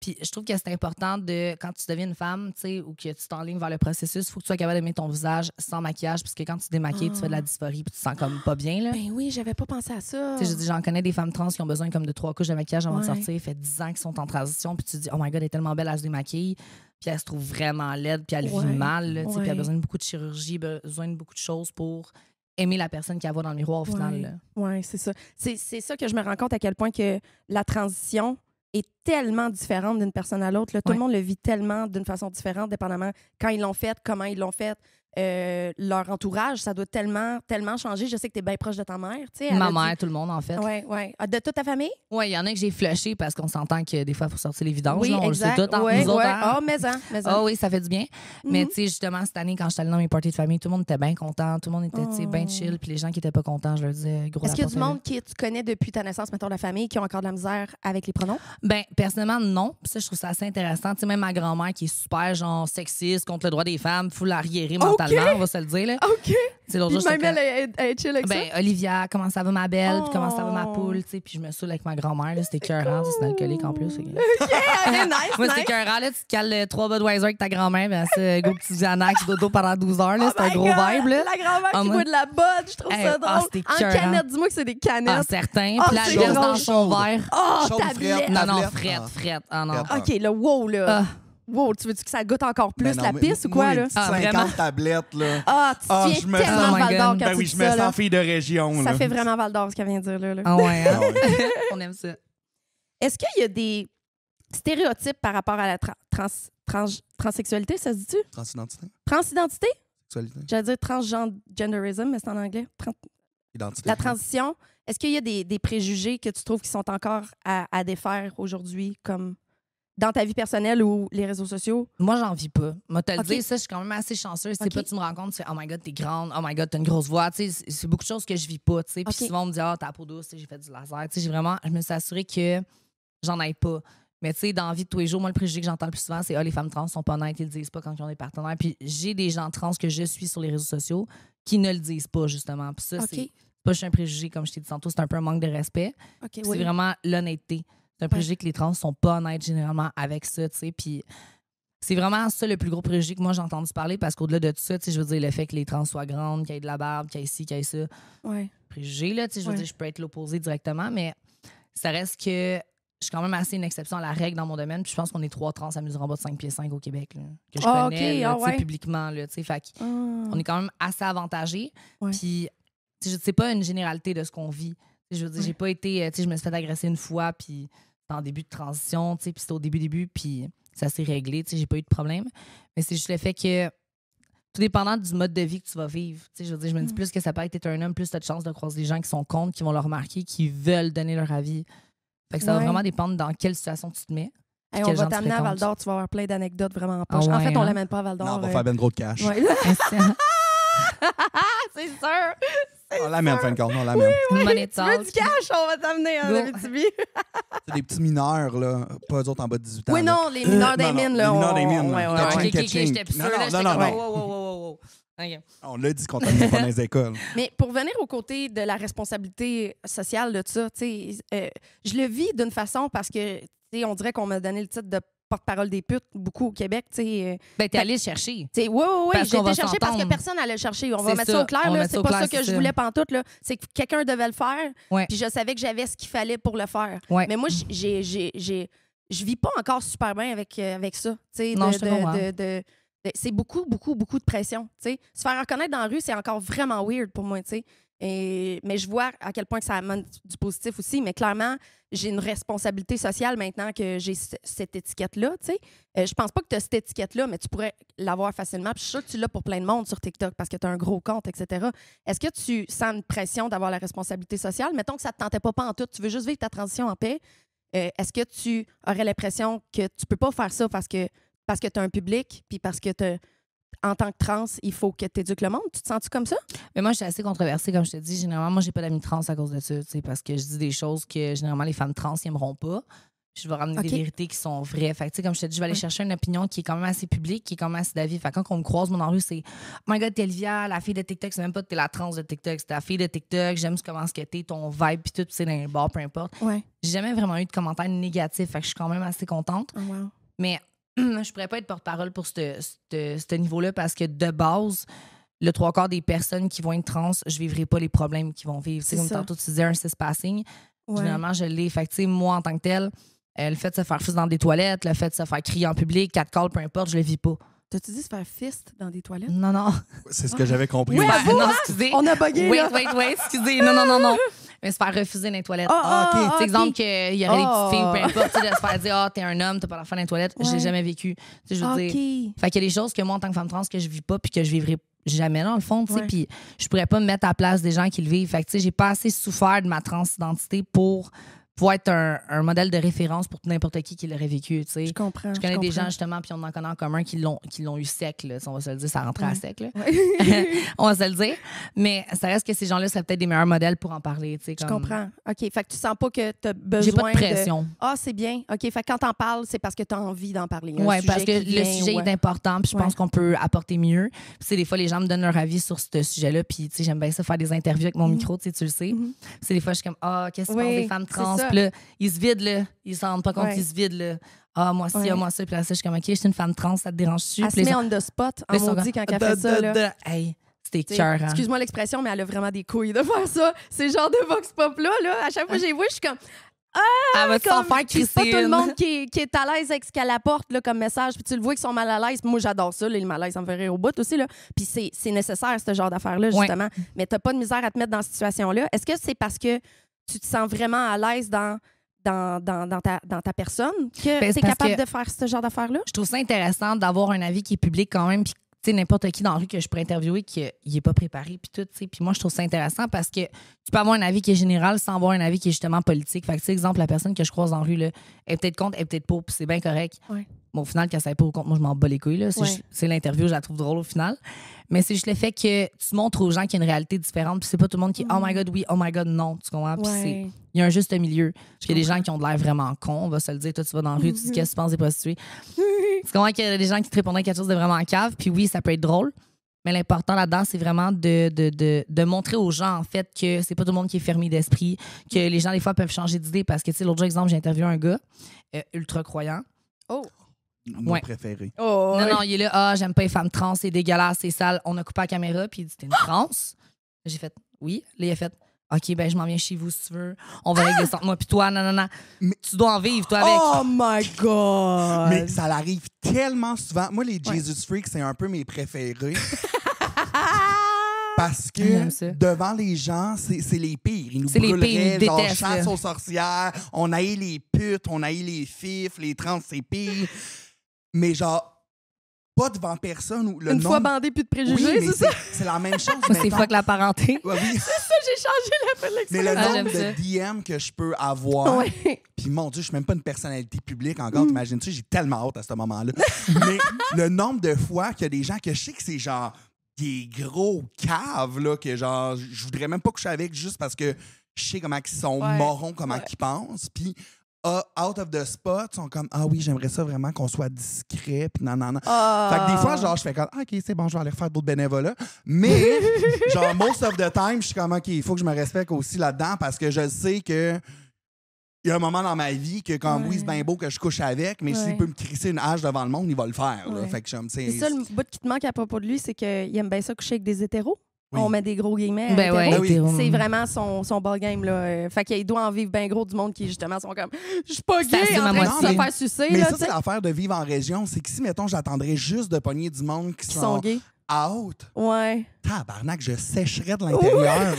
Puis je trouve que c'est important de, quand tu deviens une femme, tu sais, ou que tu t'enlignes vers le processus, il faut que tu sois capable d'aimer ton visage sans maquillage, parce que quand tu te démaquilles, tu fais de la dysphorie puis tu te sens comme pas bien, là. Ben oui, j'avais pas pensé à ça. Tu sais, je dis, j'en connais des femmes trans qui ont besoin comme de 3 couches de maquillage avant de sortir. Ça fait 10 ans qu'ils sont en transition, puis tu te dis, oh my God, elle est tellement belle, elle se démaquille, puis elle se trouve vraiment laide, puis elle vit mal, là, puis elle a besoin de beaucoup de chirurgie, besoin de beaucoup de choses pour aimer la personne qu'elle voit dans le miroir au final. Oui, c'est ça. C'est ça que je me rends compte à quel point que la transition est tellement différente d'une personne à l'autre. Tout le monde le vit tellement d'une façon différente, dépendamment quand ils l'ont fait, comment ils l'ont fait. Leur entourage, ça doit tellement changer. Je sais que tu es bien proche de ta mère. Ma mère, tout le monde, en fait. Oui, oui. De toute ta famille? Oui, il y en a que j'ai flushé parce qu'on s'entend que des fois, il faut sortir les vidanges. Oui, on exact. le sait tout entre nous autres. Ah, mais oui, ça fait du bien. Mais tu sais, justement, cette année, quand j'étais allée dans mes parties de famille, tout le monde était bien content. Tout le monde était bien chill. Puis les gens qui n'étaient pas contents, je leur disais gros. Est-ce qu'il y a du monde que tu connais depuis ta naissance, mettons, la famille, qui ont encore de la misère avec les pronoms? Ben, personnellement, non. Puis ça, je trouve ça assez intéressant. Tu sais, même ma grand-mère qui est super, genre, sexiste, contre le droit des femmes, full arriérée mentalement, on va se le dire. Là. OK. Puis même elle est chill avec ça? Olivia, comment ça va ma belle? Puis comment ça va ma poule? Puis je me saoule avec ma grand-mère. C'était écœurant. C'est une alcoolique en plus. OK, nice. Moi, c'est écœurant. Tu te cales 3 Budweiser avec ta grand-mère. Ben, c'est go petit Xanax dodo pendant 12 heures. C'est un gros vibe. Là. La grand-mère qui boit de la botte, je trouve ça drôle. En canette, dis-moi que c'est des canettes. Ah, certain. Puis la laisse dans son verre. Oh, tablette. Non, frette. Ah non. OK, le wow, là. Wow, tu veux-tu que ça goûte encore plus la pisse ou quoi, là? 50 tablettes, là. Ah, tu viens tellement Val d'Or quand tu dis je me sens fille de région. Ça fait vraiment Val d'Or, ce qu'elle vient de dire, là. Ah ouais, hein? On aime ça. Est-ce qu'il y a des stéréotypes par rapport à la transsexualité, ça se dit-tu? Transidentité. Transidentité? Sexualité. J'allais dire transgenderism, mais c'est en anglais. Identité. La transition. Est-ce qu'il y a des préjugés que tu trouves qui sont encore à défaire aujourd'hui, comme dans ta vie personnelle ou les réseaux sociaux? Moi, j'en vis pas. Moi, te le dire, ça, je suis quand même assez chanceuse. C'est pas, tu me rends compte, tu fais, oh my God, t'es grande, oh my God, t'as une grosse voix. Tu sais, c'est beaucoup de choses que je vis pas. Tu sais. Puis souvent, on me dit, t'as la peau douce, j'ai fait du laser. Tu sais, je me suis assurée que j'en aille pas. Mais tu sais, dans la vie de tous les jours, moi, le préjugé que j'entends le plus souvent, c'est les femmes trans sont pas honnêtes, ils le disent pas quand ils ont des partenaires. Puis j'ai des gens trans que je suis sur les réseaux sociaux qui ne le disent pas, justement. Puis ça, c'est pas juste un préjugé, comme je t'ai dit tantôt, c'est un peu un manque de respect. C'est vraiment l'honnêteté. C'est un préjugé que les trans sont pas honnêtes généralement avec ça, tu sais. Puis c'est vraiment ça le plus gros préjugé que moi j'ai entendu parler parce qu'au-delà de tout ça, tu sais, je veux dire, le fait que les trans soient grandes, qu'il y ait de la barbe, qu'il y ait ci, qu'il y ait ça. Préjugé, là, tu sais, je veux dire, je peux être l'opposé directement, mais ça reste que je suis quand même assez une exception à la règle dans mon domaine. Puis je pense qu'on est 3 trans à mesurer en bas de 5 pieds 5 au Québec, là, que je connais là, publiquement, là, tu sais. Fait on est quand même assez avantagés. Puis c'est pas une généralité de ce qu'on vit. Je veux dire, j'ai pas été, tu sais, je me suis fait agresser une fois, puis c'était en début de transition, tu sais, puis c'était au début, puis ça s'est réglé, tu sais, j'ai pas eu de problème. Mais c'est juste le fait que, tout dépendant du mode de vie que tu vas vivre, tu sais, je veux dire, je me dis plus que ça peut être un homme, plus t'as de chance de croiser des gens qui sont contre, qui vont le remarquer, qui veulent donner leur avis. Fait que ça va vraiment dépendre dans quelle situation tu te mets. Hey, on va t'amener à Val d'Or, tu vas avoir plein d'anecdotes vraiment en poche. En fait, on l'amène pas à Val d'Or. Non, on va faire ben trop de cash. Ouais. C'est sûr! On l'amène, fin de compte, on l'amène. Oui. Tu veux du cash? On va t'amener en Abitibi. C'est des petits mineurs, là, pas eux autres en bas de 18 ans. Oui, non, les mineurs des mines, là. Les mineurs des mines, là. OK, j'étais plus sûre, là. Non. Okay. On l'a dit qu'on t'amenait pas dans les écoles. Mais pour venir au côté de la responsabilité sociale de ça, tu sais, je le vis d'une façon parce que, tu sais, on dirait qu'on m'a donné le titre de porte-parole des putes beaucoup au Québec, tu sais. Ben, t'es allée le chercher. Oui, j'ai été chercher parce que personne n'allait le chercher. On va mettre ça au clair, là. C'est pas ça que je voulais pantoute, là. C'est que quelqu'un devait le faire, puis je savais que j'avais ce qu'il fallait pour le faire. Mais moi, je vis pas encore super bien avec ça, tu sais. Non, je te comprends. C'est beaucoup de pression, tu sais. Se faire reconnaître dans la rue, c'est encore vraiment weird pour moi, tu sais. Mais je vois à quel point que ça amène du positif aussi. Mais clairement, j'ai une responsabilité sociale maintenant que j'ai cette étiquette-là, tu sais. Je pense pas que tu as cette étiquette-là, mais tu pourrais l'avoir facilement. Puis je suis sûre que tu l'as pour plein de monde sur TikTok parce que tu as un gros compte, etc. Est-ce que tu sens une pression d'avoir la responsabilité sociale? Mettons que ça te tentait pas en tout, tu veux juste vivre ta transition en paix. Est-ce que tu aurais l'impression que tu peux pas faire ça parce que tu as un public, puis parce que en tant que trans, il faut que tu éduques le monde? Tu te sens-tu comme ça? Mais moi, je suis assez controversée, comme je te dis. Généralement, moi, j'ai pas d'amis trans à cause de ça, parce que je dis des choses que, généralement, les femmes trans n'aimeront pas. Puis je vais ramener des vérités qui sont vraies. Fait que, comme je te dis, je vais aller chercher une opinion qui est quand même assez publique, qui est quand même assez d'avis. Fait que quand on me croise, moi, dans la rue, c'est « Oh my God, t'es Elvia, la fille de TikTok. » C'est même pas que t'es la trans de TikTok. C'est la fille de TikTok. J'aime comment ce que t'es, ton vibe, puis tout, c'est dans les bars, peu importe. J'ai jamais vraiment eu de commentaires négatifs. Fait que je suis quand même assez contente. Oh, wow. Mais je pourrais pas être porte-parole pour ce niveau-là parce que de base, le 3/4 des personnes qui vont être trans, je vivrai pas les problèmes qu'ils vont vivre. C'est comme tantôt tu disais un cis-passing. Généralement, je l'ai. Fait que, moi, en tant que telle, le fait de se faire foutre dans des toilettes, le fait de se faire crier en public, 4 calls, peu importe, je le vis pas. T'as-tu dit se faire fist dans des toilettes? Non. C'est ce que j'avais compris. Oui, aussi. Non, excusez. On a bugué, là. Wait, excusez. Non. Mais se faire refuser dans les toilettes. OK. C'est exemple qu'il y aurait des petites filles ou peu importe, de se faire dire t'es un homme, t'as pas d'enfant dans les toilettes. Je l'ai jamais vécu. Je veux dire. Fait qu'il y a des choses que moi, en tant que femme trans, que je vis pas puis que je vivrai jamais dans le fond, tu sais, puis je pourrais pas me mettre à la place des gens qui le vivent. Fait que tu sais, j'ai pas assez souffert de ma transidentité pour être un modèle de référence pour n'importe qui l'aurait vécu, tu sais. Je comprends. Je connais des gens, justement, puis on en connaît en commun qui l'ont eu sec, là. On va se le dire, ça rentrait à sec, là. On va se le dire. Mais ça reste que ces gens-là seraient peut-être des meilleurs modèles pour en parler, tu sais. Je comprends. OK. Fait que tu sens pas que tu as besoin J'ai pas de pression. Ah, c'est bien. OK. Fait que quand t'en parles, c'est parce que tu as envie d'en parler. Oui, parce que le sujet est important, puis je pense qu'on peut apporter mieux. Puis des fois, les gens me donnent leur avis sur ce sujet-là, puis tu sais, j'aime bien ça faire des interviews avec mon micro, tu sais, tu le sais. C'est des fois, je suis comme, qu'est-ce que tu penses des femmes trans? Puis là, ils se vident, là. Ils s'en rendent pas compte qu'ils se vident, là. Ah, moi ci, moi ça. Puis là, je suis comme, OK, je suis une femme trans, ça te dérange-tu? Elle se met on the spot, en maudit, quand elle fait ça, là. Hey, c'était cœur, hein? Excuse-moi l'expression, mais elle a vraiment des couilles de faire ça. C'est genre de vox pop-là, là. À chaque fois que j'ai vu, je suis comme... Elle va s'en faire c'est pas tout le monde qui est à l'aise avec ce qu'elle apporte là, comme message. Puis tu le vois qu'ils sont mal à l'aise. Moi, j'adore ça. Là, le malaise, ça me fait rire au bout aussi. Là. Puis c'est nécessaire, ce genre d'affaires-là, justement. Ouais. Mais t'as pas de misère à te mettre dans cette situation-là. Est-ce que c'est parce que tu te sens vraiment à l'aise dans ta personne que t'es capable de faire ce genre d'affaires-là? Je trouve ça intéressant d'avoir un avis qui est public quand même. Puis tu sais, n'importe qui dans la rue que je pourrais interviewer qui n'est pas préparé, puis tout, tu sais. Puis moi, je trouve ça intéressant parce que tu peux avoir un avis qui est général sans avoir un avis qui est justement politique. Fait que, tu sais, exemple, la personne que je croise en rue, là, elle est peut-être contre, elle est peut-être pour, puis c'est bien correct. Ouais. Bon, au final, qu'elle soit pour ou contre, moi, je m'en bats les couilles, là. C'est l'interview, je la trouve drôle au final. Mais c'est juste le fait que tu montres aux gens qu'il y a une réalité différente, puis c'est pas tout le monde qui oh my God, oui, oh my God, non. Tu comprends? Puis il y a un juste milieu. Parce qu'il y a des gens qui ont de l'air vraiment cons, on va se le dire. Toi, tu vas dans la rue, tu dis qu'est-ce que tu penses des prostituées. Tu comprends qu'il y a des gens qui te répondraient quelque chose de vraiment cave, puis oui, ça peut être drôle. Mais l'important là-dedans, c'est vraiment de montrer aux gens, en fait, que c'est pas tout le monde qui est fermé d'esprit, que les gens, des fois, peuvent changer d'idée. Parce que, tu sais, l'autre jour, exemple, j'ai interviewé un gars ultra croyant. Oh! Mon préféré. Oh, non, il est là, j'aime pas les femmes trans, c'est dégueulasse, c'est sale. On a coupé la caméra, puis il dit, t'es une trans? J'ai fait, oui. Là, il a fait, OK, ben je m'en viens chez vous si tu veux. On va régler ça entre moi puis toi. Non. Mais tu dois en vivre, toi, avec. Oh my God! Mais ça l'arrive tellement souvent. Moi, les Jesus Freaks, c'est un peu mes préférés. Parce que devant les gens, c'est les pires. Ils nous brûleraient, genre chasse aux sorcières, on haït les putes, on haït les fifs, les trans, c'est pire. Mais genre, pas devant personne. Où le Une fois bandé, plus de préjugés, oui, c'est la même chose. C'est fuck la parenté. Ouais, oui. C'est ça, j'ai changé la l'expression. Mais le nombre de DM que je peux avoir, puis mon Dieu, je suis même pas une personnalité publique encore, t'imagines-tu, j'ai tellement hâte à ce moment-là. Mais le nombre de fois qu'il y a des gens que je sais que c'est genre des gros caves, là, que genre, je voudrais même pas coucher avec juste parce que je sais comment ils sont morons, comment ils pensent, puis out of the spot, ils sont comme « Ah oui, j'aimerais ça vraiment qu'on soit discret. » Puis non. Fait que des fois, genre, je fais comme « OK, c'est bon, je vais aller faire d'autres bénévolats. » Mais, genre, most of the time, je suis comme « OK, il faut que je me respecte aussi là-dedans parce que je sais que il y a un moment dans ma vie que comme oui, c'est bien beau que je couche avec, mais s'il peut me crisser une hache devant le monde, il va le faire. Là. Fait que c'est ça, le bout qui te manque à propos de lui, c'est qu'il aime bien ça coucher avec des hétéros. Oui. On met des gros guillemets. C'est vraiment son ball game. Là. Fait qu'il doit en vivre bien gros du monde qui, justement, sont comme « Je suis pas gay, en train de se faire sucer. » Mais ça, c'est l'affaire de vivre en région. C'est que si, mettons, j'attendrais juste de pogner du monde qui sont gays. Out. Ouais. Tabarnak, je sécherais de l'intérieur.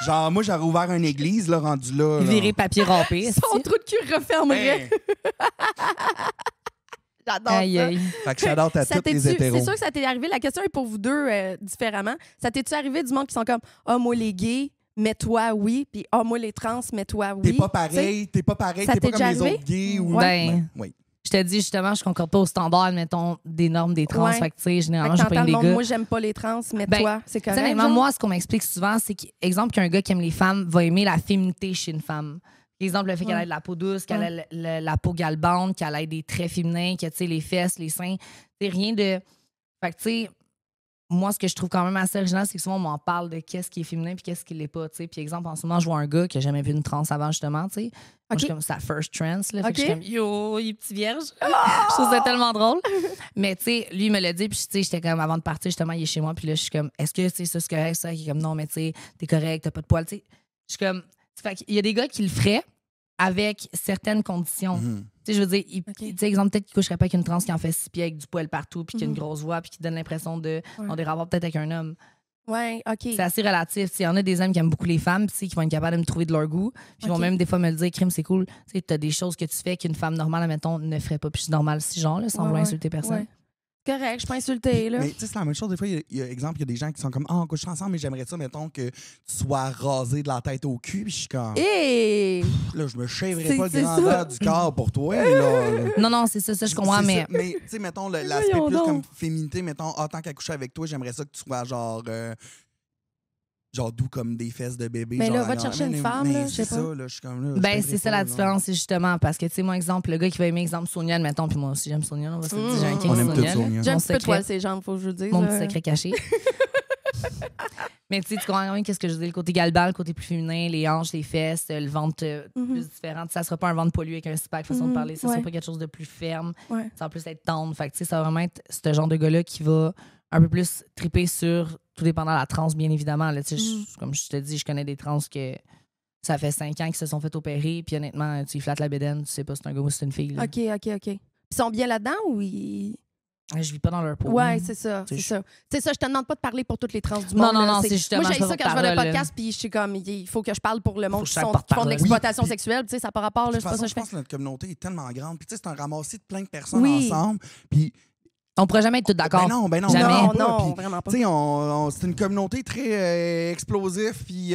Genre, moi, j'aurais ouvert une église, là, rendu là. Virer papier râpé. Son trou de cul refermerait. J'adore ça. Fait que j'adore à tous les hétéros. C'est sûr que ça t'est arrivé. La question est pour vous deux différemment. Ça t'est-tu arrivé du monde qui sont comme « Ah, moi, les gays, mais toi, oui. » Puis « Ah, moi, les trans, mais toi, oui. » T'es pas pareil, t'es pas comme les autres gays. Ou... Oui. Je te dis justement, je concorde pas au standard, mettons, des normes des trans. Fait que, tu sais, généralement, je pas des gars. Moi, j'aime pas les trans, mais toi, c'est correct. Moi, ce qu'on m'explique souvent, c'est qu'exemple, qu'un gars qui aime les femmes va aimer la féminité chez une femme. Exemple, le fait qu'elle ait de la peau douce, qu'elle ait la peau galbante, qu'elle ait des traits féminins, que, tu sais, les fesses, les seins. C'est rien de. Fait que, tu sais, moi, ce que je trouve quand même assez original, c'est que souvent, on m'en parle de qu'est-ce qui est féminin puis qu'est-ce qui l'est pas, tu sais. Puis, exemple, en ce moment, je vois un gars qui n'a jamais vu une trans avant, justement, tu sais. Moi, je suis comme sa first trans, là. Fait que je suis comme, yo, il est petit vierge. Je trouve ça tellement drôle. Mais, tu sais, lui, il me l'a dit, puis, tu sais, j'étais comme, avant de partir, justement, il est chez moi, puis là, je suis comme, est-ce que, tu sais, ça, c'est correct, ça? Il est comme, non, mais, tu sais, t'es correct, t'as pas de poils, tu sais. Je suis comme, fait qu'il y a des gars qui le feraient avec certaines conditions. Tu Tu sais, je veux dire, tu sais, exemple, peut-être qu'il coucherait pas avec une trans qui en fait 6 pieds avec du poil partout, puis qui a une grosse voix, puis qui donne l'impression de on des rapports peut-être avec un homme. Ouais, OK. C'est assez relatif. Il y en a des hommes qui aiment beaucoup les femmes, qui vont être capables de me trouver de leur goût. Puis ils vont même des fois me le dire, crime, c'est cool. Tu as des choses que tu fais qu'une femme normale, admettons, ne ferait pas. Puis je suis normale, si genre, là, sans vouloir insulter personne. Ouais. Correct, je suis pas insultée, là. Mais tu sais, c'est la même chose. Des fois, il y a des gens qui sont comme on couche ensemble, mais j'aimerais ça, mettons, que tu sois rasé de la tête au cul. Puis je suis comme. Là, je me chèvrerais pas le grandeur du corps pour toi. Là. Non, c'est ça, je comprends. Mais tu sais, mettons, l'aspect plus comme féminité, mettons, tant qu'à coucher avec toi, j'aimerais ça que tu sois genre doux comme des fesses de bébé. Mais genre, là, va te chercher une femme, là, je sais pas. Ça, là, je suis comme là. Ben, c'est ça la différence, c'est justement parce que, tu sais, moi, exemple, le gars qui va aimer, exemple, Sonia, mettons, puis moi aussi, j'aime Sonia, on va se dire, j'ai un king Sonia. J'aime un peu toi, ces jambes, faut que je vous dise. Mon petit secret caché. Mais tu sais, tu comprends bien qu'est-ce que je dis, le côté galbal, le côté plus féminin, les hanches, les fesses, le ventre plus différent. Ça sera pas un ventre pollué avec un six-pack, façon de parler. Ça sera pas quelque chose de plus ferme. Ça va plus être tendre. Fait que, tu sais, ça va vraiment être ce genre de gars-là qui va un peu plus triper sur, tout dépendant de la transe, bien évidemment. Là, comme je te dis, je connais des trans que ça fait 5 ans qu'ils se sont fait opérer, puis honnêtement, tu flattes la bédaine, tu sais pas si c'est un gars ou si c'est une fille. Là. OK. Ils sont bien là-dedans ou ils... Je vis pas dans leur peau. Ouais, c'est ça. C'est ça, je te demande pas de parler pour toutes les trans du monde. Non, c'est justement. Moi, j'ai ça quand je vois le podcast, puis je suis comme, il faut que je parle pour le monde qui font de l'exploitation sexuelle. Tu sais, ça n'a pas rapport, là, c'est pas ça que je pense que notre communauté est tellement grande. Puis, tu sais, c'est un ramassis de plein de personnes ensemble. Puis, on pourrait jamais être tous d'accord. Ben non, jamais. Non, vraiment pas. Tu sais, c'est une communauté très explosive, puis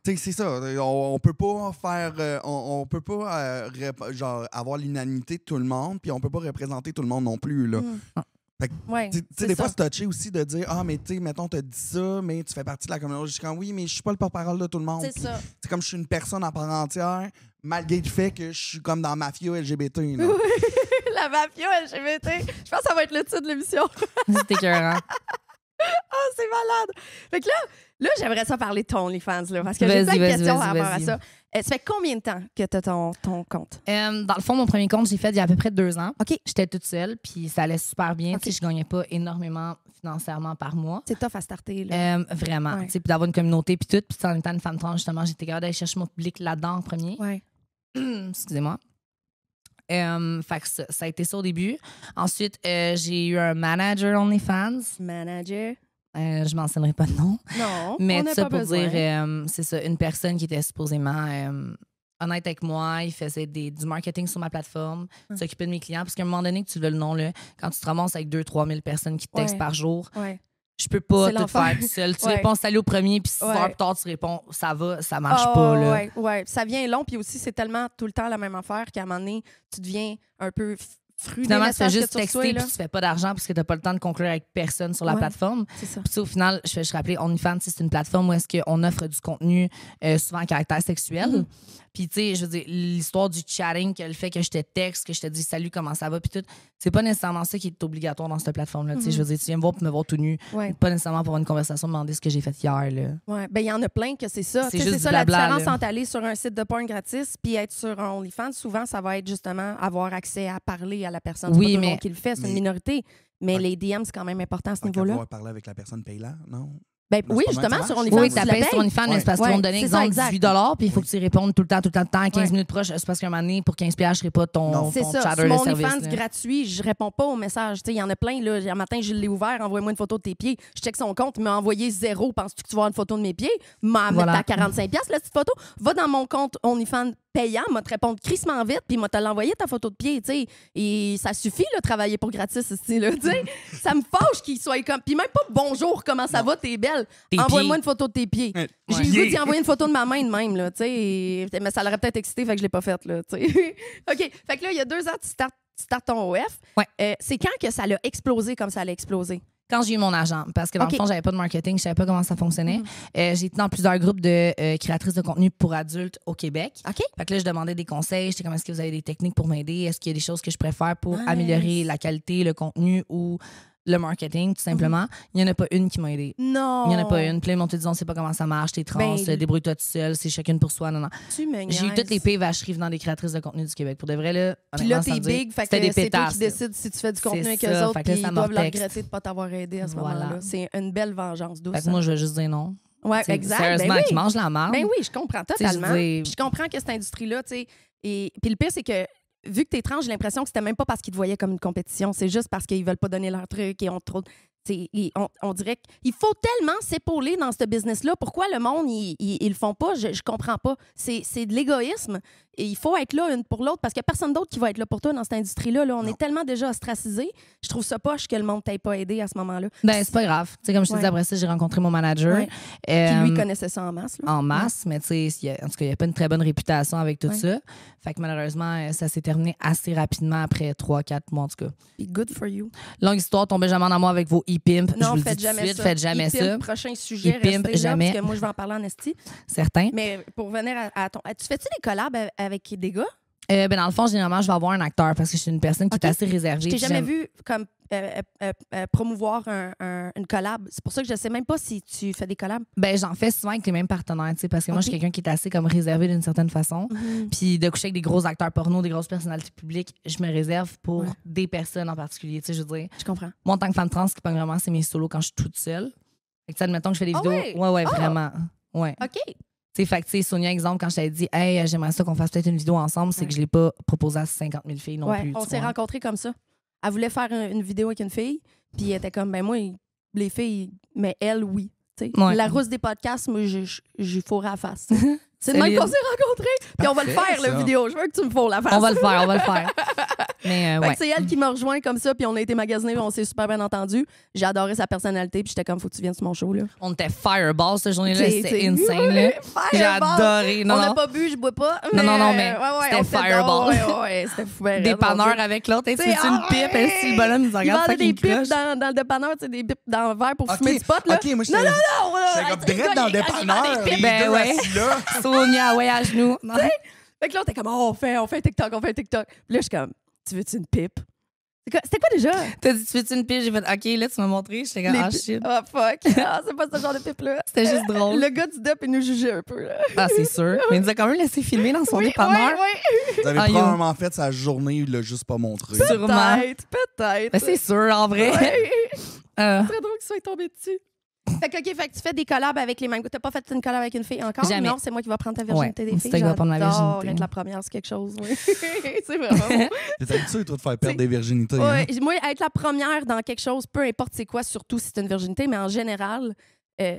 c'est ça. On peut pas faire, on peut pas genre avoir l'unanimité de tout le monde, puis on peut pas représenter tout le monde non plus là. Des fois, c'est touché aussi de dire mais tu sais, mettons, t'as dit ça, mais tu fais partie de la communauté. Je suis comme oui, mais je suis pas le porte-parole de tout le monde. C'est ça. C'est comme je suis une personne à part entière, malgré le fait que je suis comme dans Mafia LGBT. Là. La Mafia LGBT. Je pense que ça va être le titre de l'émission. C'est écœurant. C'est malade. Fait que là, j'aimerais ça parler de ton OnlyFans, là, parce que j'ai plein de questions par rapport à ça. Ça fait combien de temps que tu as ton compte? Dans le fond, mon premier compte, j'ai fait il y a à peu près 2 ans. OK. J'étais toute seule, puis ça allait super bien. Okay. Je gagnais pas énormément financièrement par mois. C'est tough à starter, là. Vraiment. Ouais. Puis d'avoir une communauté, puis tout. Puis en étant une femme trans, justement, j'étais capable d'aller chercher mon public là-dedans en premier. Ouais. Excusez-moi. Fait que ça a été ça au début. Ensuite, j'ai eu un manager OnlyFans. Manager? Je mentionnerai pas de nom. Non, mais on n'a ça pas pour besoin. dire, c'est ça, une personne qui était supposément honnête avec moi, il faisait du marketing sur ma plateforme, s'occupait de mes clients, parce qu'à un moment donné que tu veux le nom, là, quand tu te ramasses avec 2-3 000 personnes qui te textent par jour, je peux pas tout faire tout seul. Tu réponds salut au premier, puis 6 heures plus tard, tu réponds ça va, ça marche pas. Là. Ouais. Ça vient long, puis aussi, c'est tellement tout le temps la même affaire qu'à un moment donné, tu deviens un peu frustré. Finalement, tu fais juste texter, puis tu fais pas d'argent parce que t'as pas le temps de conclure avec personne sur la plateforme. C'est ça. Puis au final, je rappelais, OnlyFans, c'est une plateforme où est-ce qu'on offre du contenu souvent à caractère sexuel. Puis, tu sais, je veux dire, l'histoire du chatting, que le fait que je te texte, que je te dis salut, comment ça va, puis tout, c'est pas nécessairement ça qui est obligatoire dans cette plateforme-là. Tu sais, je veux dire, tu viens me voir pour me voir tout nu. Pas nécessairement pour avoir une conversation, me demander ce que j'ai fait hier. Là. Ouais, ben il y en a plein que c'est ça. C'est juste ça blabla, la différence là. entre aller sur un site de porn gratis puis être sur un OnlyFans. Souvent, ça va être justement avoir accès à parler à la personne. C'est pas tout le monde qui le fait, c'est une minorité. Mais les DM, c'est quand même important à ce niveau-là. Pouvoir parler avec la personne paye-là, non? Ben, oui, justement, sur OnlyFans. Oui, tu payes sur OnlyFans, c'est parce qu'ils vont te donner, exemple, 18 $, puis il faut que tu y répondes tout le temps, à 15 minutes proches. C'est parce qu'à un moment donné, pour 15 $, je ne serai pas ton c'est ça. chatter Sur de mon service. OnlyFans gratuit, je réponds pas aux messages. Il y en a plein. Là. Un matin, je l'ai ouvert, envoie-moi une photo de tes pieds. Je check son compte, il m'a envoyé 0. Penses-tu que tu vas avoir une photo de mes pieds? M'a mettre à 45$, la petite photo. Va dans mon compte OnlyFans payant, m'a te répondre crissement vite, puis m'a te l'envoyer ta photo de pied, tu sais. Et ça suffit, là, travailler pour gratis, ici, là, tu sais. Ça me fâche qu'il soit comme. Puis même pas bonjour, comment ça va, t'es belle. Envoie-moi une photo de tes pieds. J'ai eu le goût d'y envoyer une photo de ma main de même, là, tu sais. Mais ça l'aurait peut-être excité, fait que je l'ai pas faite, là, tu sais. OK. Fait que là, il y a 2 ans, tu startes ton OF. C'est quand que ça l'a explosé comme ça allait exploser? Quand j'ai eu mon agent, parce que dans le fond, j'avais pas de marketing, je savais pas comment ça fonctionnait. J'ai été dans plusieurs groupes de créatrices de contenu pour adultes au Québec. Fait que là, je demandais des conseils. J'étais comme, est-ce que vous avez des techniques pour m'aider? Est-ce qu'il y a des choses que je préfère pour améliorer la qualité, le contenu ou le marketing, tout simplement? Il n'y en a pas une qui m'a aidée. Non. Il n'y en a pas une. Puis là, ils m'ont dit, on sait pas comment ça marche, t'es trans, débrouille-toi tout seul, c'est chacune pour soi. Non. Tu me J'ai eu toutes les pires vacheries venant des créatrices de contenu du Québec. Pour de vrai, là, puis là, t'es big, fait que c'est toi qui décides si tu fais du contenu avec eux autres, puis ils doivent leur regretter de pas t'avoir aidé à ce moment-là. C'est une belle vengeance douce. Fait que moi, je vais juste dire non. Ouais, exact. Sérieusement, qui mange la marde. Ben oui, je comprends totalement. Puis je comprends que cette industrie-là, tu sais. Et puis le pire, c'est que vu que t'es trans, j'ai l'impression que c'était même pas parce qu'ils te voyaient comme une compétition. C'est juste parce qu'ils veulent pas donner leur truc et ont trop... On dirait qu'il faut tellement s'épauler dans ce business-là. Pourquoi le monde, ils le font pas? Je comprends pas. C'est de l'égoïsme. Et il faut être là une pour l'autre parce qu'il n'y a personne d'autre qui va être là pour toi dans cette industrie-là. Là. On est tellement déjà ostracisés. Je trouve ça poche que le monde t'ait pas aidé à ce moment-là. Ben, c'est pas grave. T'sais, comme je te disais, après ça, j'ai rencontré mon manager. Qui lui connaissait ça en masse. Là. En masse, mais tu sais, en tout cas, il n'y a pas une très bonne réputation avec tout ça. Fait que malheureusement, ça s'est terminé assez rapidement après 3-4 mois, en tout cas. Puis good for you. Longue histoire, tombez jamais en amour avec vos e-pimp. Non, je vous le dis tout de suite, faites jamais ça. Prochain sujet, e-pimp, restez là, jamais. parce que moi, je vais en parler en esti. Certain. Mais pour venir à ton... Tu fais-tu des collabs avec des gars? Ben dans le fond, généralement, je vais avoir un acteur parce que je suis une personne qui est assez réservée. Je t'ai jamais vu comme promouvoir une collab. C'est pour ça que je sais même pas si tu fais des collabs. Ben j'en fais souvent avec les mêmes partenaires, tu sais, parce que moi, je suis quelqu'un qui est assez comme réservé d'une certaine façon. Puis de coucher avec des gros acteurs porno, des grosses personnalités publiques, je me réserve pour des personnes en particulier, tu sais, je veux dire. Je comprends. Moi, en tant que femme trans, ce qui pogne vraiment, c'est mes solos quand je suis toute seule. Fait que, admettons que je fais des vidéos. Ouais, vraiment. Ouais. OK. Fait que, Sonia, exemple, quand je t'avais dit, hey, j'aimerais ça qu'on fasse peut-être une vidéo ensemble, c'est que je l'ai pas proposé à 50 000 filles non plus. On s'est rencontrés comme ça. Elle voulait faire une vidéo avec une fille, puis elle était comme, ben moi, les filles, mais elle, oui. La rousse des podcasts, moi, j'y fourrais à la face. C'est le même qu'on s'est rencontrés. Puis on va le faire, la vidéo. Je veux que tu me fourres la face. On va le faire. Mais c'est elle qui m'a rejoint comme ça, puis on a été magasinés, on s'est super bien entendus. J'ai adoré sa personnalité, puis j'étais comme, faut que tu viennes sur mon show. Là. On était fireball cette journée-là, c'était insane. Là. J'ai adoré. On n'a pas bu, je bois pas. Mais... Non, mais c'était fireball. Ouais, c'était fou. Ben, dépanneur avec l'autre. Tu fais une pipe, si le bonhomme nous regarde. Il vendait des pipes dans le dépanneur, des pipes dans le verre pour fumer du pot. Là. OK, moi, non. J'étais comme direct dans le dépanneur. Ben ouais. Sonia, ouais, à genoux. Fait que là, t'es comme, on fait un TikTok. Puis là, je suis comme, tu veux-tu une pipe? C'était quoi déjà? T'as dit, tu veux-tu une pipe? J'ai fait, OK, là, tu m'as montré. J'étais comme, ah, shit. Oh, fuck. C'est pas ce genre de pipe-là. C'était juste drôle. Le gars du DEP, il nous jugeait un peu. Là. Ah, c'est sûr. Mais il nous a quand même laissé filmer dans son dépanneur. Vous avez probablement fait sa journée, il l'a juste pas montré. Peut-être. Ben, c'est sûr, en vrai. C'est très drôle qu'il soit tombé dessus. Fait que tu fais des collabs avec les mêmes gars. T'as pas fait une collab avec une fille encore? Jamais. Non, c'est moi qui va prendre ta virginité des filles. J'adore prendre ma virginité. Être la première, c'est quelque chose. Oui. C'est vraiment bon. T'es habitué, toi, de faire perdre des virginités. Ouais, moi, être la première dans quelque chose, peu importe c'est quoi, surtout si c'est une virginité, mais en général,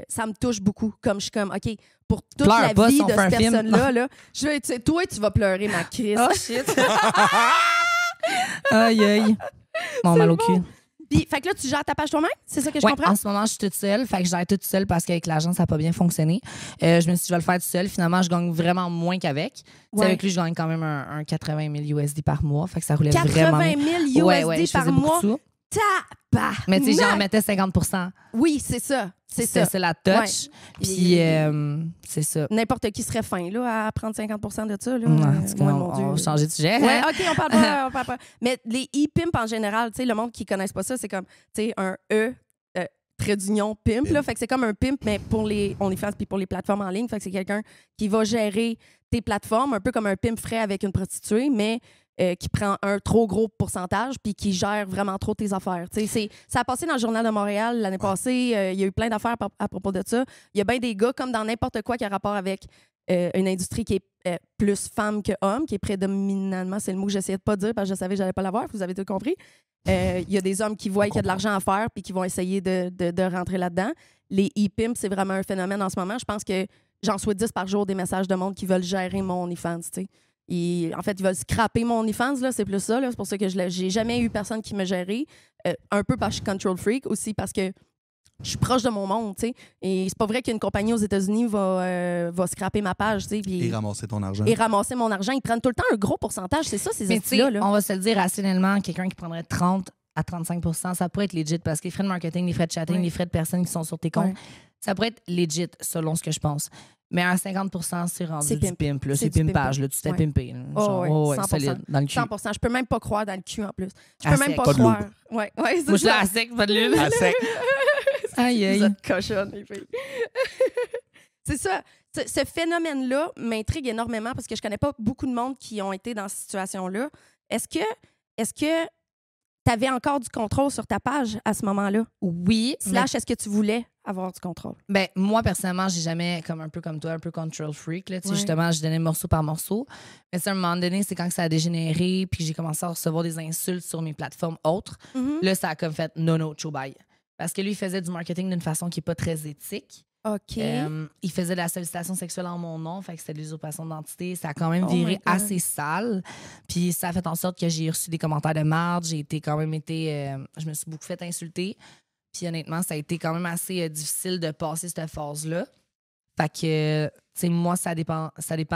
ça me touche beaucoup. Comme je suis comme, OK, pour toute la vie de cette personne-là, toi, tu vas pleurer, ma crise. Oh, shit. Aïe. Bon, mal au cul. Puis, fait que là, tu gères ta page toi-même? C'est ça que je comprends? En ce moment, je suis toute seule. Fait que je gère toute seule parce qu'avec l'agence, ça n'a pas bien fonctionné. Je me suis dit, je vais le faire toute seule. Finalement, je gagne vraiment moins qu'avec. Avec lui, je gagne quand même un 80 000 USD par mois. Fait que ça roulait vraiment. 80 000 USD par mois? Mais tu sais, j'en mettais 50 %. Oui, c'est ça. C'est la touch. Puis, c'est ça. N'importe qui serait fin là, à prendre 50 % de ça. Là. On va changer de sujet. Ouais, OK, on parle pas. Mais les e-pimps en général, le monde qui ne connaisse pas ça, c'est comme un trait d'union pimp. Là, fait que c'est comme un pimp, mais pour les OnlyFans puis pour les plateformes en ligne. Fait que c'est quelqu'un qui va gérer tes plateformes, un peu comme un pimp ferait avec une prostituée, mais qui prend un trop gros pourcentage puis qui gère vraiment trop tes affaires. Ça a passé dans le Journal de Montréal l'année passée. Il y a eu plein d'affaires à propos de ça. Il y a bien des gars, comme dans n'importe quoi qui a rapport avec une industrie qui est plus femme que homme, qui est prédominamment, c'est le mot que j'essayais de pas dire parce que je savais que j'allais pas l'avoir, vous avez tout compris. Il y a des hommes qui voient qu'il y a de l'argent à faire puis qui vont essayer de rentrer là-dedans. Les e-pimps, c'est vraiment un phénomène en ce moment. Je pense que j'en reçois 10 par jour des messages de monde qui veulent gérer mon OnlyFans, tu sais. En fait, ils veulent scraper mon OnlyFans, là, c'est plus ça. Là. C'est pour ça que j'ai jamais eu personne qui me gérait. Un peu parce que je suis control freak, aussi parce que je suis proche de mon monde, tu sais. Et c'est pas vrai qu'une compagnie aux États-Unis va scraper ma page, tu sais. Et ramasser ton argent. Et ramasser mon argent. Ils prennent tout le temps un gros pourcentage, c'est ça, ces là là. On va se le dire rationnellement, quelqu'un qui prendrait 30 à 35 % ça pourrait être legit parce que les frais de marketing, les frais de chatting, les frais de personnes qui sont sur tes comptes, ça pourrait être legit selon ce que je pense. Mais à 50 % c'est rendu du pimp. C'est pimpage. Là, tu t'es pimpé. Genre, 100%. Solide, dans le cul. 100%. Je peux même pas croire dans le cul en plus. Je peux même pas croire. Ouais, moi, je suis à sec, pas de l'huile. À sec. Aïe. Vous êtes cochonne, les filles. C'est ça. Ce phénomène-là m'intrigue énormément parce que je connais pas beaucoup de monde qui ont été dans cette situation-là. Est-ce que tu avais encore du contrôle sur ta page à ce moment-là? Oui. / est-ce que tu voulais avoir du contrôle? Ben, moi, personnellement, j'ai jamais, un peu comme toi, un peu control freak. Là, justement, je donnais morceau par morceau. Mais à un moment donné, c'est quand ça a dégénéré, puis j'ai commencé à recevoir des insultes sur mes plateformes autres. Là, ça a comme fait no, ciao, bye. Parce que lui, il faisait du marketing d'une façon qui n'est pas très éthique. OK. Il faisait de la sollicitation sexuelle en mon nom, fait que c'était de l'usurpation d'identité. Ça a quand même viré assez sale. Puis ça a fait en sorte que j'ai reçu des commentaires de marde. Je me suis beaucoup fait insulter. Puis honnêtement, ça a été quand même assez difficile de passer cette phase-là. Fait que, tu sais, moi, ça dépend.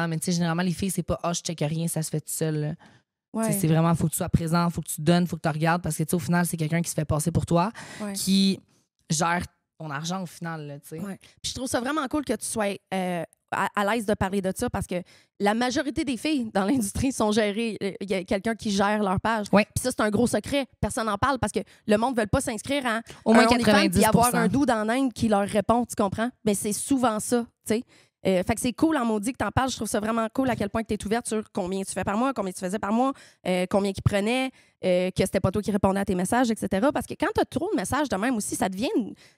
Mais tu sais, généralement, les filles, c'est pas « je check rien, ça se fait tout seul ». C'est vraiment, faut que tu sois présent, faut que tu donnes, faut que tu regardes. Parce que, tu sais, au final, c'est quelqu'un qui se fait passer pour toi, qui gère ton argent au final. Puis je trouve ça vraiment cool que tu sois à l'aise de parler de ça parce que la majorité des filles dans l'industrie sont gérées. Il y a quelqu'un qui gère leur page. Puis ça, c'est un gros secret. Personne n'en parle parce que le monde ne veut pas s'inscrire à au moins 90%. Et avoir un dude en Inde qui leur répond, tu comprends? Mais c'est souvent ça, tu sais. Fait que c'est cool en maudit que t'en parles. Je trouve ça vraiment cool à quel point tu es ouverte sur combien tu fais par mois, combien tu faisais par mois, combien qu'ils prenaient, que c'était pas toi qui répondais à tes messages, etc. Parce que quand tu as trop de messages de même aussi, ça devient...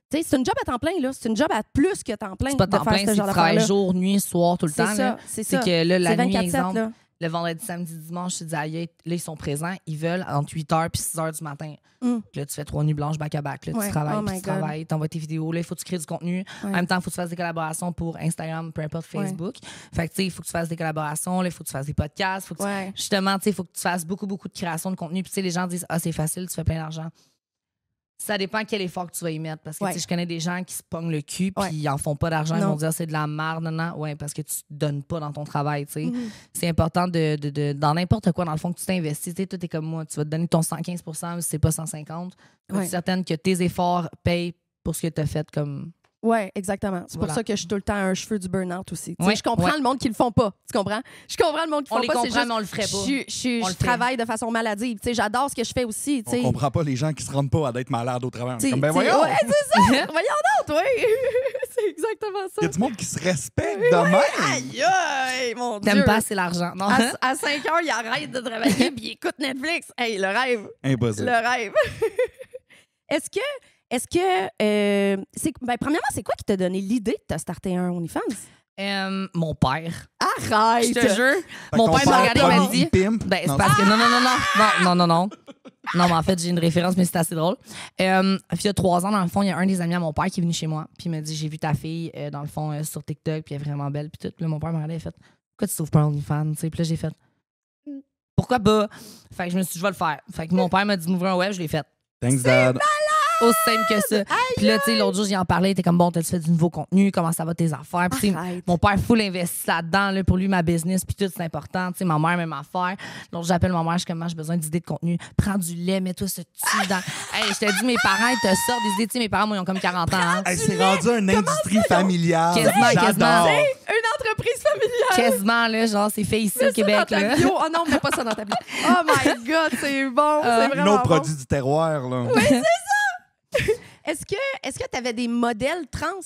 Tu sais, c'est une job à temps plein, là. C'est une job à plus que temps plein. C'est pas temps plein, c'est tu travailles jour, nuit, soir, tout le temps. C'est ça. Que là, la nuit, 24/7, exemple... là. Le vendredi, samedi, dimanche, je te dis, là, ils sont présents. Ils veulent entre 8h et 6h du matin. Puis là, tu fais 3 nuits blanches back-à-back. Là, tu travailles, tu envoies tes vidéos. Là, il faut que tu crées du contenu. En même temps, il faut que tu fasses des collaborations pour Instagram, peu importe Facebook. Fait que, tu sais, il faut que tu fasses des collaborations. Là, il faut que tu fasses des podcasts. Justement, tu sais, il faut que tu fasses beaucoup de création de contenu. Puis, tu sais, les gens disent, c'est facile, tu fais plein d'argent. Ça dépend quel effort que tu vas y mettre. Parce que je connais des gens qui se pognent le cul puis ils en font pas d'argent. Ils vont dire c'est de la merde. Non. Ouais, parce que tu te donnes pas dans ton travail. C'est important dans n'importe quoi, dans le fond, que tu t'investis. Toi, t'es comme moi. Tu vas te donner ton 115 si c'est pas 150. Je suis certaine que tes efforts payent pour ce que tu as fait comme... Oui, exactement. C'est pour ça que je suis tout le temps un cheveu du burn-out aussi. Je comprends le monde qui le font pas. Tu comprends? Je comprends le monde qui le font pas. On les comprend, mais on le ferait pas. Je travaille de façon maladive. J'adore ce que je fais aussi. On comprend pas les gens qui se rendent pas à d'être malades au travail. Comme, voyons! Ouais, c'est ça! Voyons donc, oui! C'est exactement ça. Il y a du monde qui se respecte de même. Aïe, aïe, mon Dieu! T'aimes pas assez l'argent, non? À 5 heures, il arrête de travailler puis il écoute Netflix. Hey, le rêve! Impossible. Le rêve! Est-ce que premièrement, c'est quoi qui t'a donné l'idée de te starter un OnlyFans? Mon père. Arrête! Je te jure. Mon père m'a regardé et m'a dit... c'est parce que... Non, mais en fait, j'ai une référence, mais c'est assez drôle. Puis il y a 3 ans, dans le fond, il y a un des amis à mon père qui est venu chez moi. Puis il m'a dit, j'ai vu ta fille, dans le fond, sur TikTok, puis elle est vraiment belle. Puis tout. Puis là, mon père m'a regardé et a fait, pourquoi tu t'ouvres pas un OnlyFans? Puis là, j'ai fait, pourquoi pas? Fait que je me suis dit, je vais le faire. Fait que mon père m'a dit d'ouvrir un web, je l'ai fait. Thanks, Dad. Aussi simple que ça. Puis là, tu sais, l'autre jour, j'y en parlais, il était comme, bon, t'as fait du nouveau contenu, comment ça va tes affaires? Puis mon père full investi là-dedans, là, pour lui, ma business, puis tout, c'est important. Tu sais, ma mère, même affaire. Donc, j'appelle ma mère, je suis comme, j'ai besoin d'idées de contenu. Prends du lait, mets-toi ce dessus dans. Hey, je te dis, mes parents, ils te sortent des idées. Tu sais, mes parents, moi, ils ont comme 40 ans. Hein. Hey, c'est rendu une industrie familiale. Quasiment. Une entreprise familiale. Quasiment, là, genre, c'est fait ici au Québec, là. Oh non, mets pas ça dans ta bio. Oh my God, c'est bon. C'est vraiment nos produits du terroir, là. Oui, c'est ça. Est-ce que tu avais des modèles trans,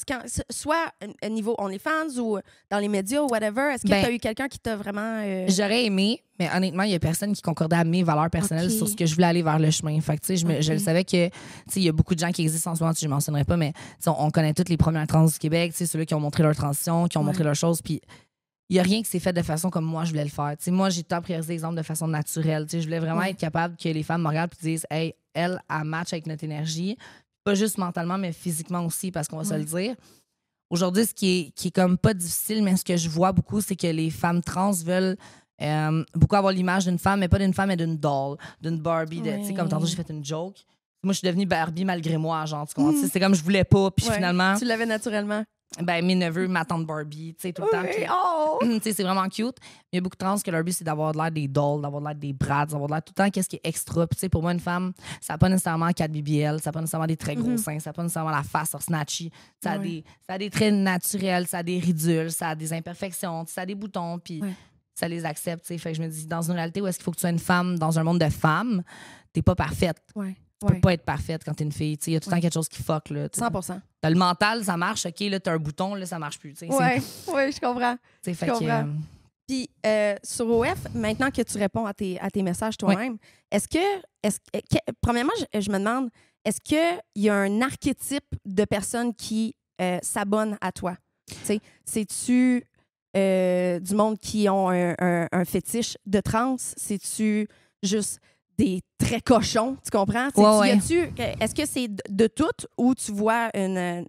soit au niveau OnlyFans ou dans les médias ou whatever? Est-ce que tu as eu quelqu'un qui t'a vraiment... J'aurais aimé, mais honnêtement, il y a personne qui concordait à mes valeurs personnelles sur ce que je voulais aller vers le chemin. Fait que, je le savais que il y a beaucoup de gens qui existent en ce moment, je ne mentionnerai pas, mais on connaît toutes les premières trans du Québec, ceux-là qui ont montré leur transition, qui ont montré leurs choses, puis il n'y a rien qui s'est fait de façon comme moi je voulais le faire. Moi, j'ai tout priorisé l'exemple de façon naturelle. Je voulais vraiment être capable que les femmes me regardent et disent « Hey, elle match avec notre énergie ». Pas juste mentalement, mais physiquement aussi, parce qu'on va se le dire. Aujourd'hui, ce qui est comme pas difficile, mais ce que je vois beaucoup, c'est que les femmes trans veulent beaucoup avoir l'image d'une femme, mais pas d'une femme, mais d'une doll, d'une Barbie. Comme tantôt, j'ai fait une joke. Moi, je suis devenue Barbie malgré moi, genre, tu comprends? C'est comme je voulais pas, puis finalement... Tu l'avais naturellement. Ben, mes neveux, ma tante Barbie, tu sais, tout le temps. Tu sais, c'est vraiment cute. Il y a beaucoup de trans que leur but, c'est d'avoir de l'air des dolls, d'avoir de l'air des brats, d'avoir de l'air tout le temps qu'est-ce qui est extra. Puis, tu sais, pour moi, une femme, ça n'a pas nécessairement 4 BBL, ça n'a pas nécessairement des très gros seins, ça n'a pas nécessairement la face snatchy. Ça a des traits naturels, ça a des ridules, ça a des imperfections, ça a des boutons, puis ça les accepte, tu sais. Fait que je me dis, dans une réalité où est-ce qu'il faut que tu sois une femme dans un monde de femmes, t'es pas parfaite. Tu peux pas être parfaite quand t'es une fille. Il y a tout le temps quelque chose qui fuck. Là, 100%. T'as le mental, ça marche. OK, là, t'as un bouton, là, ça marche plus. Oui, je comprends. Fait que, Puis, sur OF, maintenant que tu réponds à tes messages toi-même, premièrement, je me demande, est-ce qu'il y a un archétype de personnes qui s'abonnent à toi? C'est-tu du monde qui ont un fétiche de trans? C'est-tu juste des très cochons, tu comprends? Est-ce que c'est de tout ou tu vois une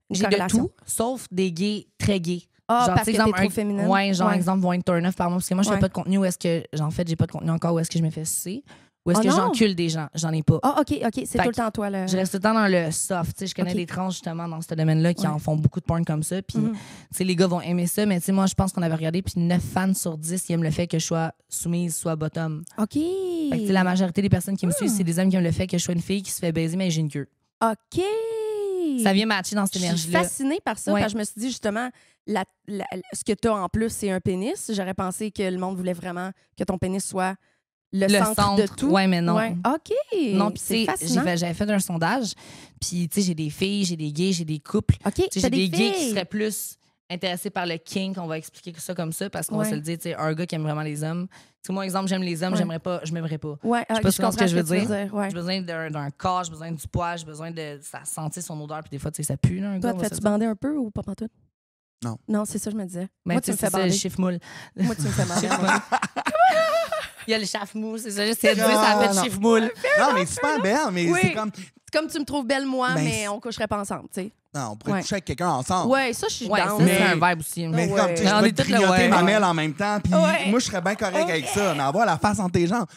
J'ai de tout, sauf des gays très gays. Ah, genre, parce que t'es trop féminine? Ouais, genre, exemple, vont être turn off par moi. Parce que moi, je fais pas de contenu où est-ce que, en fait, j'ai pas de contenu encore où est-ce que je me fais sucer. Ou est-ce que j'encule des gens? J'en ai pas. Ah, OK. C'est tout le temps toi, là. Je reste tout le temps dans le soft. T'sais, je connais des trans, justement, dans ce domaine-là qui en font beaucoup de porn comme ça. Puis, les gars vont aimer ça. Mais moi, je pense qu'on avait regardé. Puis 9 fans sur 10, ils aiment le fait que je sois soumise, soit bottom. OK. Fait que, la majorité des personnes qui me suivent, c'est des hommes qui aiment le fait que je sois une fille qui se fait baiser, mais j'ai une queue. OK. Ça vient matcher dans cette énergie-là. Je suis fascinée par ça. Parce que je me suis dit, justement, ce que tu as en plus, c'est un pénis. J'aurais pensé que le monde voulait vraiment que ton pénis soit le centre de tout. Oui, mais non. Ouais. OK. Non, puis c'est fascinant. J'avais fait un sondage. Puis, tu sais, j'ai des filles, j'ai des gays, j'ai des couples. OK, j'ai des gays qui seraient plus intéressés par le kink. On va expliquer ça comme ça parce qu'on va se le dire, tu sais, un gars qui aime vraiment les hommes. Tu sais, moi, exemple, j'aime les hommes, je m'aimerais pas. Ouais, je sais pas ce que je veux dire. Ouais. J'ai besoin d'un corps, j'ai besoin du poids, j'ai besoin de sentir son odeur. Puis des fois, tu sais, ça pue, là, un Toi, gars. te fais-tu bander un peu ou pas pantoute? Non. Non, c'est ça, je me disais. Mais moi, tu me fais bander. le chiffre moule. Moi, tu me fais bander. Il y a le chaf mou, c'est ça. J'essaie de dire, ça fait le chiffre moule. Non, mais super belle, mais c'est comme. C'est comme tu me trouves belle, moi, mais on coucherait pas ensemble, tu sais. Non, on pourrait coucher avec quelqu'un ensemble. Ouais, ça, je suis down. Ça, c'est un vibe aussi. Mais comme, tu sais, je peux te grignoter ma mêle en même temps, puis moi, je serais bien correct avec ça. Mais avoir la face entre tes jambes,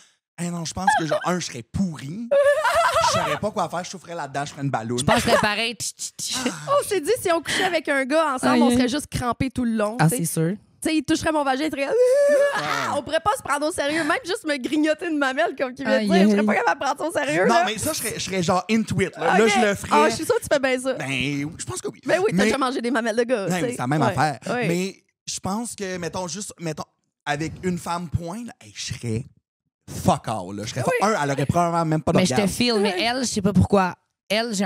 non, je pense que, genre, je serais pourri. Je saurais pas quoi faire, je souffrais là-dedans, je ferais une balloune. Je pense que je serais pareil. On s'est dit, si on couchait avec un gars ensemble, on serait juste crampés tout le long. Ah, c'est sûr. Tu sais, il toucherait mon vagin, il serait on pourrait pas se prendre au sérieux, même juste me grignoter une mamelle, comme qu'il vient de dire. Je serais pas capable de prendre ça au sérieux. Non, mais ça, je serais genre into it. Là, là je le ferais. Ah, je suis sûre que tu fais bien ça. Ben, je pense que oui. Ben oui, t'as déjà mangé des mamelles de gars. Non, c'est la même affaire. Ouais. Mais je pense que, mettons, avec une femme point, là, je serais fuck all. Là. Je serais elle aurait probablement même pas d'orgasme. Mais je te feel, mais elle, je sais pas pourquoi. Elle, tu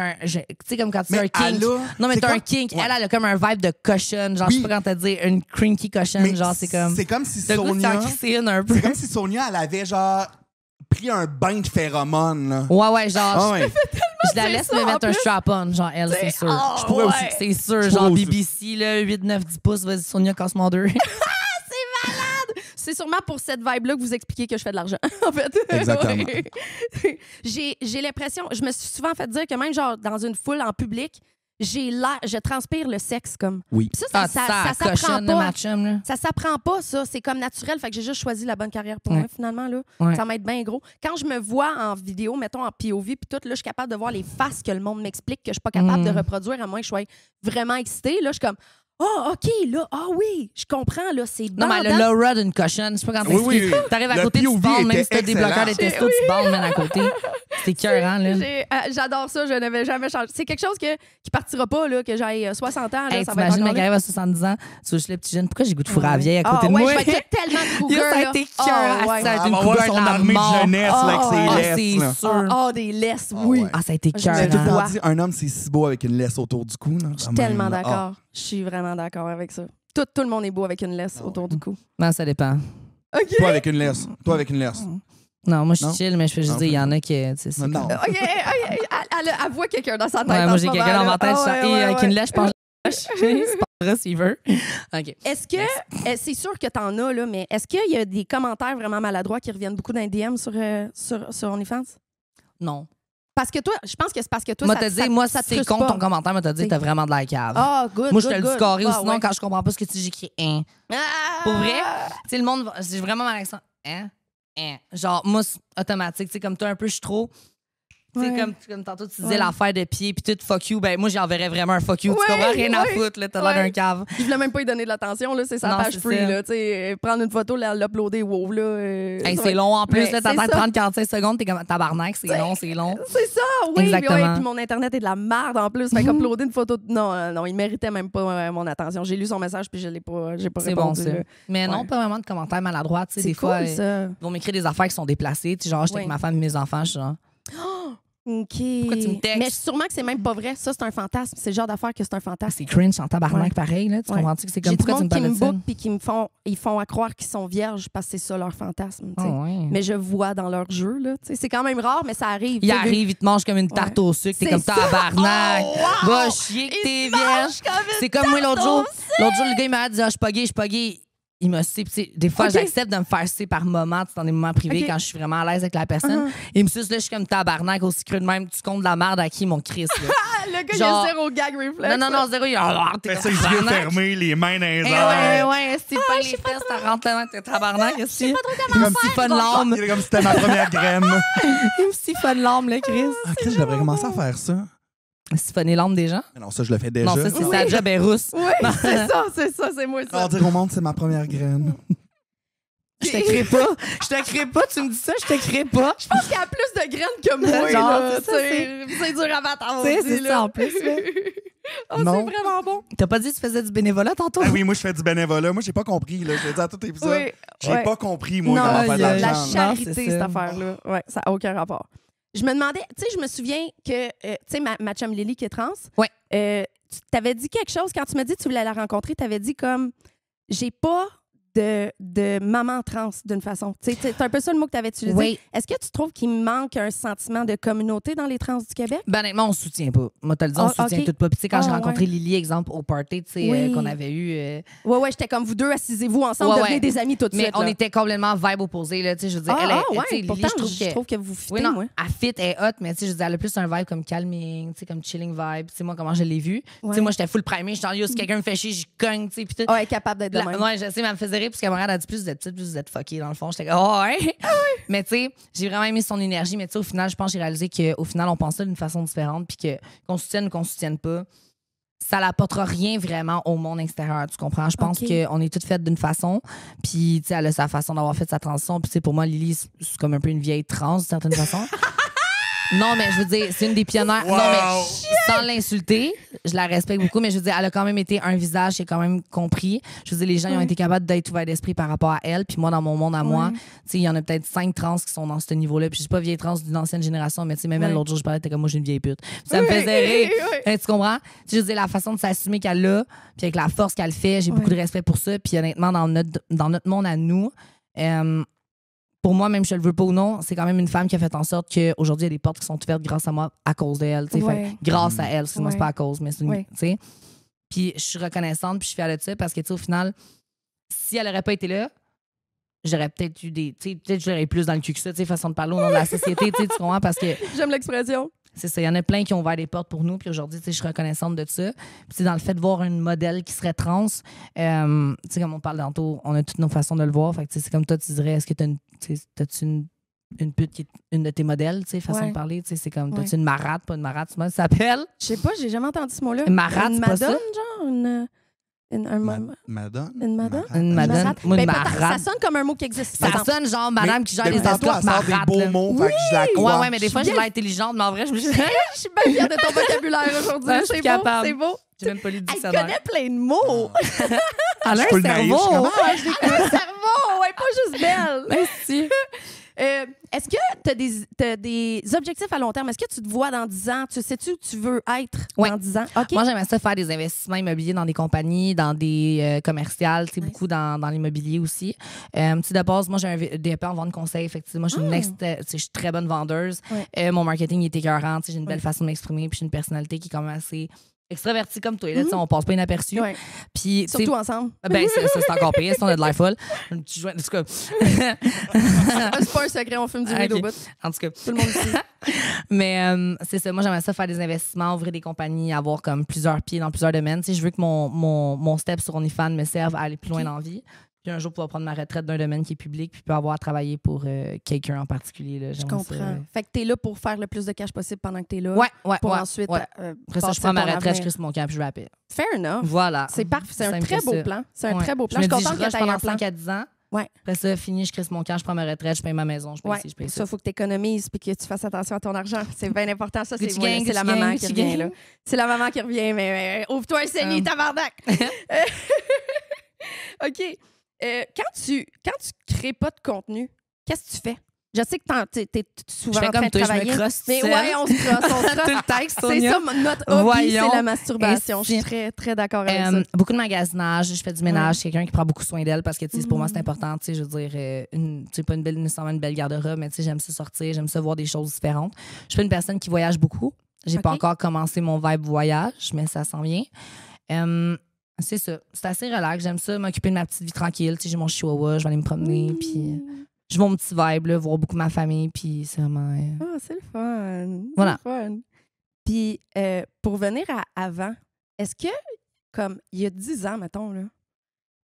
sais, comme quand tu as un kink. Non, mais t'as un kink. Elle a comme un vibe de cochonne. Genre, je sais pas quand t'as dit une crinky cochonne. Mais genre, c'est comme. C'est comme si Sonia. C'est comme si Sonia, elle avait genre pris un bain de phéromones. Là. Ouais, genre. Je la laisse me mettre un strap-on, genre, elle, c'est sûr. Je pourrais aussi. C'est sûr, genre, BBC, là, 8, 9, 10 pouces. Vas-y, Sonia, casse-moi deux. C'est sûrement pour cette vibe-là que vous expliquez que je fais de l'argent, en fait. Exactement. J'ai l'impression, je me suis souvent fait dire que même genre dans une foule en public, je transpire le sexe comme. Oui. Puis ça s'apprend pas. Ça s'apprend pas, ça. C'est comme naturel. Fait que j'ai juste choisi la bonne carrière pour moi, finalement. Là. Ça m'aide bien gros. Quand je me vois en vidéo, mettons en POV, puis tout, là, je suis capable de voir les faces que le monde m'explique que je suis pas capable de reproduire à moins que je sois vraiment excitée. Là, je suis comme. Oh, OK, là, oui, je comprends, là, c'est non, mais l'aura d'une cochonne, je sais pas quand t'expliques. T'arrives à côté, tu bandes, même si t'as des bloqueurs de testo, tu bandes, même à côté. C'est écœurant, là. J'adore ça, je n'avais jamais changé. C'est quelque chose qui partira pas, là, que j'aille 60 ans, là, ça va être t'imagines, mec, arrive à 70 ans, tu touches le petit jeune, pourquoi j'ai goût de fourrer à la vieille à côté de moi? Je vais être tellement de cougar, ça a été cœur, ça a été une cougar son armée de jeunesse, là, avec ses laisses. C'est sûr. Des laisses, oui. Ah, ça a été cœur. J'ai tout le temps dit, un homme, c'est si beau avec une laisse autour du cou. Je suis tellement d'accord. Je suis vraiment d'accord avec ça. Tout le monde est beau avec une laisse autour du cou. Non, ça dépend. Okay. Toi avec une laisse. Non, moi, je suis chill, mais je fais juste dire, il y en a qui. Non. OK. Elle voit quelqu'un dans sa tête. Ouais, moi, j'ai quelqu'un dans ma tête. Avec une laisse, je pense. C'est pas receiver. OK. Est-ce que. C'est sûr que t'en as, là, mais est-ce qu'il y a des commentaires vraiment maladroits qui reviennent beaucoup dans les DM sur OnlyFans? Non. Parce que toi, je pense que c'est parce que toi, ça c'est contre ton commentaire, mais t'as dit que t'as vraiment de la cave. Ah, good. Moi, je te le dis carré, ou sinon, quand je comprends pas ce que tu dis, j'écris hein. Pour vrai, tu sais, le monde, j'ai vraiment mal avec ça. Hein? Genre, moi, automatique, tu sais, comme toi, un peu, je suis trop. Tu sais, comme tantôt, tu disais l'affaire de pied, puis tout, fuck you. Ben, moi, j'enverrais vraiment un fuck you. Tu comprends? Rien à foutre, là. T'as l'air d'un cave. Je voulais même pas lui donner de l'attention, là. C'est sa page free, là. Tu sais, prendre une photo, l'uploader, wow, là. C'est long en plus, là. T'attends 30-45 secondes, t'es comme tabarnak, c'est long. C'est ça, oui. Exactement. Puis mon Internet est de la merde en plus. Fait qu'uploader une photo. Non, il méritait même pas mon attention. J'ai lu son message, puis j'ai pas répondu. C'est bon, ça. Mais non, pas vraiment de commentaires maladroits, tu sais. Des fois, ils vont m'écrire des affaires qui sont déplacées. Genre, j'étais avec ma femme et mes enfants, je suis genre. OK. Pourquoi tu me textes? Mais sûrement que c'est même pas vrai. Ça, c'est un fantasme. C'est le genre d'affaire que c'est un fantasme. C'est cringe en tabarnak, pareil. Là. Tu comprends-tu que c'est comme pourquoi tu me parles de ça? J'ai du monde qui me bookent puis ils font à croire qu'ils sont vierges parce que c'est ça leur fantasme. Ouais. Mais je vois dans leur jeu. Là, c'est quand même rare, mais ça arrive. Il arrive, il te mange comme une tarte au sucre. T'es comme tabarnak. Oh, wow! Va chier que t'es vierge. C'est comme moi l'autre jour. L'autre jour, le gars il m'a dit je suis pas gay. Il m'a sucé. Des fois, j'accepte de me faire sucer par moments, dans des moments privés, quand je suis vraiment à l'aise avec la personne. Il me suce, là, je suis comme tabarnak, aussi creux de même. Tu comptes de la merde à qui, mon Christ? Le gars, genre... il a zéro gag reflex. Non, zéro. Il a t'es ça, les yeux fermés, les mains dans les airs. Ouais, c'est pas les fesses, ça rentre là, t'es tabarnak. Je sais pas trop comment faire. Il me siphonne l'âme. Il est comme si c'était ma première graine. Il me siphonne l'âme, là, Chris. Ah, Chris, je devrais commencer à faire ça. Siphonner l'âme des gens? Non, ça, je le fais déjà. Non, ça, c'est sa job est rousse. Oui, c'est moi, ça. Dire au monde, c'est ma première graine. Je te crée pas, tu me dis ça, je te crée pas. Je pense qu'il y a plus de graines que moi. Genre, c'est dur à battre. C'est ça en plus. C'est vraiment bon. T'as pas dit que tu faisais du bénévolat tantôt? Ah oui, moi je fais du bénévolat. Moi j'ai pas compris. Là. Je l'ai dit à tout épisode. Oui, j'ai pas compris, moi, non, comment faire de l'argent. La charité, cette affaire-là. Ouais, ça n'a aucun rapport. Je me demandais, tu sais, je me souviens que, tu sais, ma chum Lily qui est trans, tu t'avais dit quelque chose, quand tu m'as dit que tu voulais la rencontrer, tu avais dit comme, j'ai pas de maman trans d'une façon. C'est un peu ça le mot que tu avais utilisé. Oui. Est-ce que tu trouves qu'il manque un sentiment de communauté dans les trans du Québec? Ben honnêtement, on se soutient pas. Moi, te le dis, on se soutient tout pas. Puis tu sais, quand j'ai rencontré Lily, exemple, au party, tu sais, qu'on avait eu... Ouais, j'étais comme vous deux, assisez-vous ensemble, devenez des amis tout de suite. Mais on était complètement vibe opposés, là. Tu sais, je veux dire, Lily, je trouve que vous fitez, moi. Elle fit, elle est hot, mais tu sais, je veux dire, elle a plus un vibe comme calming, tu sais, comme chilling vibe. Tu sais, moi, comment je l'ai vu. Tu sais, moi, j'étais full primée. Je suis si quelqu'un me fait chier, je cogne, tu sais. Puis elle est capable d'être de même. Ouais, je sais, mais elle me faisait rire, parce qu'elle m'a dit plus vous êtes petite, plus vous êtes fuckée, dans le fond. J'étais comme, ouais. Mais tu sais, j'ai vraiment aimé son énergie. Mais tu sais, au final, je pense que j'ai réalisé qu'au final, on pense ça d'une façon différente. Puis qu'on soutienne ou qu'on soutienne pas, ça n'apportera rien vraiment au monde extérieur. Tu comprends? Je pense qu'on est toutes faites d'une façon. Puis, tu sais, elle a sa façon d'avoir fait sa transition. Puis, tu sais, pour moi, Lily, c'est comme un peu une vieille trans, d'une certaine façon. Non, mais je veux dire, c'est une des pionnières. Wow. Non, mais sans l'insulter, je la respecte beaucoup, mais je veux dire, elle a quand même été un visage qui est quand même compris. Je veux dire, les gens ils ont été capables d'être ouverts d'esprit par rapport à elle. Puis moi, dans mon monde à moi, tu sais, il y en a peut-être 5 trans qui sont dans ce niveau-là. Puis je suis pas vieille trans d'une ancienne génération, mais tu sais, même elle, l'autre jour, je parlais, t'es comme moi, je suis une vieille pute. Puis ça me faisait rire. Tu comprends? Je veux dire, la façon de s'assumer qu'elle a, puis avec la force qu'elle fait, j'ai beaucoup de respect pour ça. Puis honnêtement, dans notre monde à nous, pour moi, même si je le veux pas ou non, c'est quand même une femme qui a fait en sorte qu'aujourd'hui, il y a des portes qui sont ouvertes grâce à moi, à cause d'elle. Grâce à elle. Sinon, c'est pas à cause, mais c'est une. Puis je suis reconnaissante, puis je suis fière de ça parce que, au final, si elle aurait pas été là, j'aurais peut-être eu des. Peut-être j'aurais eu plus dans le cul que ça, façon de parler au nom de la société, tu comprends? Parce que. J'aime l'expression. C'est ça, il y en a plein qui ont ouvert des portes pour nous, puis aujourd'hui, je suis reconnaissante de ça. Puis dans le fait de voir une modèle qui serait trans, tu sais, comme on parle tantôt, on a toutes nos façons de le voir. Fait que c'est comme toi, tu dirais, est-ce que t'as-tu une pute qui est une de tes modèles, tu sais, façon de parler, tu sais, c'est comme, t'as-tu une marate, pas une marate, ça s'appelle? Je sais pas, j'ai jamais entendu ce mot-là. Une marate, c'est pas ça? Genre, Madone? Une madone? Une madone. Moi, une marate. Ça sonne comme un mot qui existe. Ça sonne genre madame qui gère les escortes. escortes. Elle sort des beaux mots, fait que je la crois. Ouais, mais des fois, j'ai l'air intelligente, mais en vrai, je suis bien fière de ton vocabulaire aujourd'hui. C'est beau, c'est beau. J'ai même pas lu le Elle dictionnaire. connaît plein de mots. Elle a un cerveau. Elle a un cerveau. Elle est pas juste belle. Merci. Est-ce que tu as des objectifs à long terme? Est-ce que tu te vois dans 10 ans? Tu sais-tu où tu veux être dans 10 ans? Okay. Moi, j'aimerais ça faire des investissements immobiliers dans des compagnies, dans des commerciales, beaucoup dans l'immobilier aussi. De base, moi, j'ai un DEP en vente conseil. Effectivement, moi, je suis très bonne vendeuse. Mon marketing il est écœurant. J'ai une belle façon de m'exprimer. Puis j'ai une personnalité qui est quand même assez extraverti comme toi. Là, on passe pas inaperçu. Puis, surtout ensemble. Ben, c'est encore pire. Si on a de l'air folle. Tu joues, en tout cas. C'est pas un secret, on fume du weed au bout. En tout cas. Tout le monde ici. Mais c'est ça. Moi, j'aimerais ça faire des investissements, ouvrir des compagnies, avoir comme plusieurs pieds dans plusieurs domaines. Je veux que mon step sur OnlyFans me serve à aller plus loin dans la vie. Puis un jour, pouvoir prendre ma retraite d'un domaine qui est public, puis avoir à travailler pour quelqu'un en particulier. Là. Je comprends. Ça, Fait que t'es là pour faire le plus de cash possible pendant que t'es là. Pour ensuite. Après ça, je prends ma retraite, je crisse mon camp, puis je vais à paix. Fair enough. Voilà. C'est parfait. C'est un très beau plan. C'est un très beau plan. Je suis contente que t'aies un plan. 5 à 10 ans. Après ça, fini, je crisse mon camp, je prends ma retraite, je paye ma maison, je paye ci, je paye ça. Ça, il faut que tu économises puis que tu fasses attention à ton argent. C'est bien important. Ça, c'est la maman qui revient. Là. C'est la maman qui revient, mais ouvre-toi un CELI, tabarnak! OK. Quand tu crées pas de contenu, qu'est-ce que tu fais? Je sais que t'es souvent en train de toi, travailler. Je me crosse mais ouais, on se crosse. Tout le texte, c'est ça, notre hobby, c'est la masturbation. Je suis très, très d'accord avec ça. Beaucoup de magasinage, je fais du ménage. Je suis quelqu'un qui prend beaucoup soin d'elle parce que pour moi, c'est important. Je veux dire, pas nécessairement une belle garde-robe, mais j'aime ça sortir, j'aime ça voir des choses différentes. Je suis une personne qui voyage beaucoup. J'ai pas encore commencé mon vibe voyage, mais ça s'en vient. C'est ça. C'est assez relax. J'aime ça, m'occuper de ma petite vie tranquille. J'ai mon chihuahua, je vais aller me promener, puis... Je vais mon petit vibe, là, voir beaucoup ma famille, puis c'est vraiment... Ah, c'est le fun. Voilà. C'est le fun. Puis, pour venir à avant, est-ce que, comme, il y a 10 ans, mettons, là,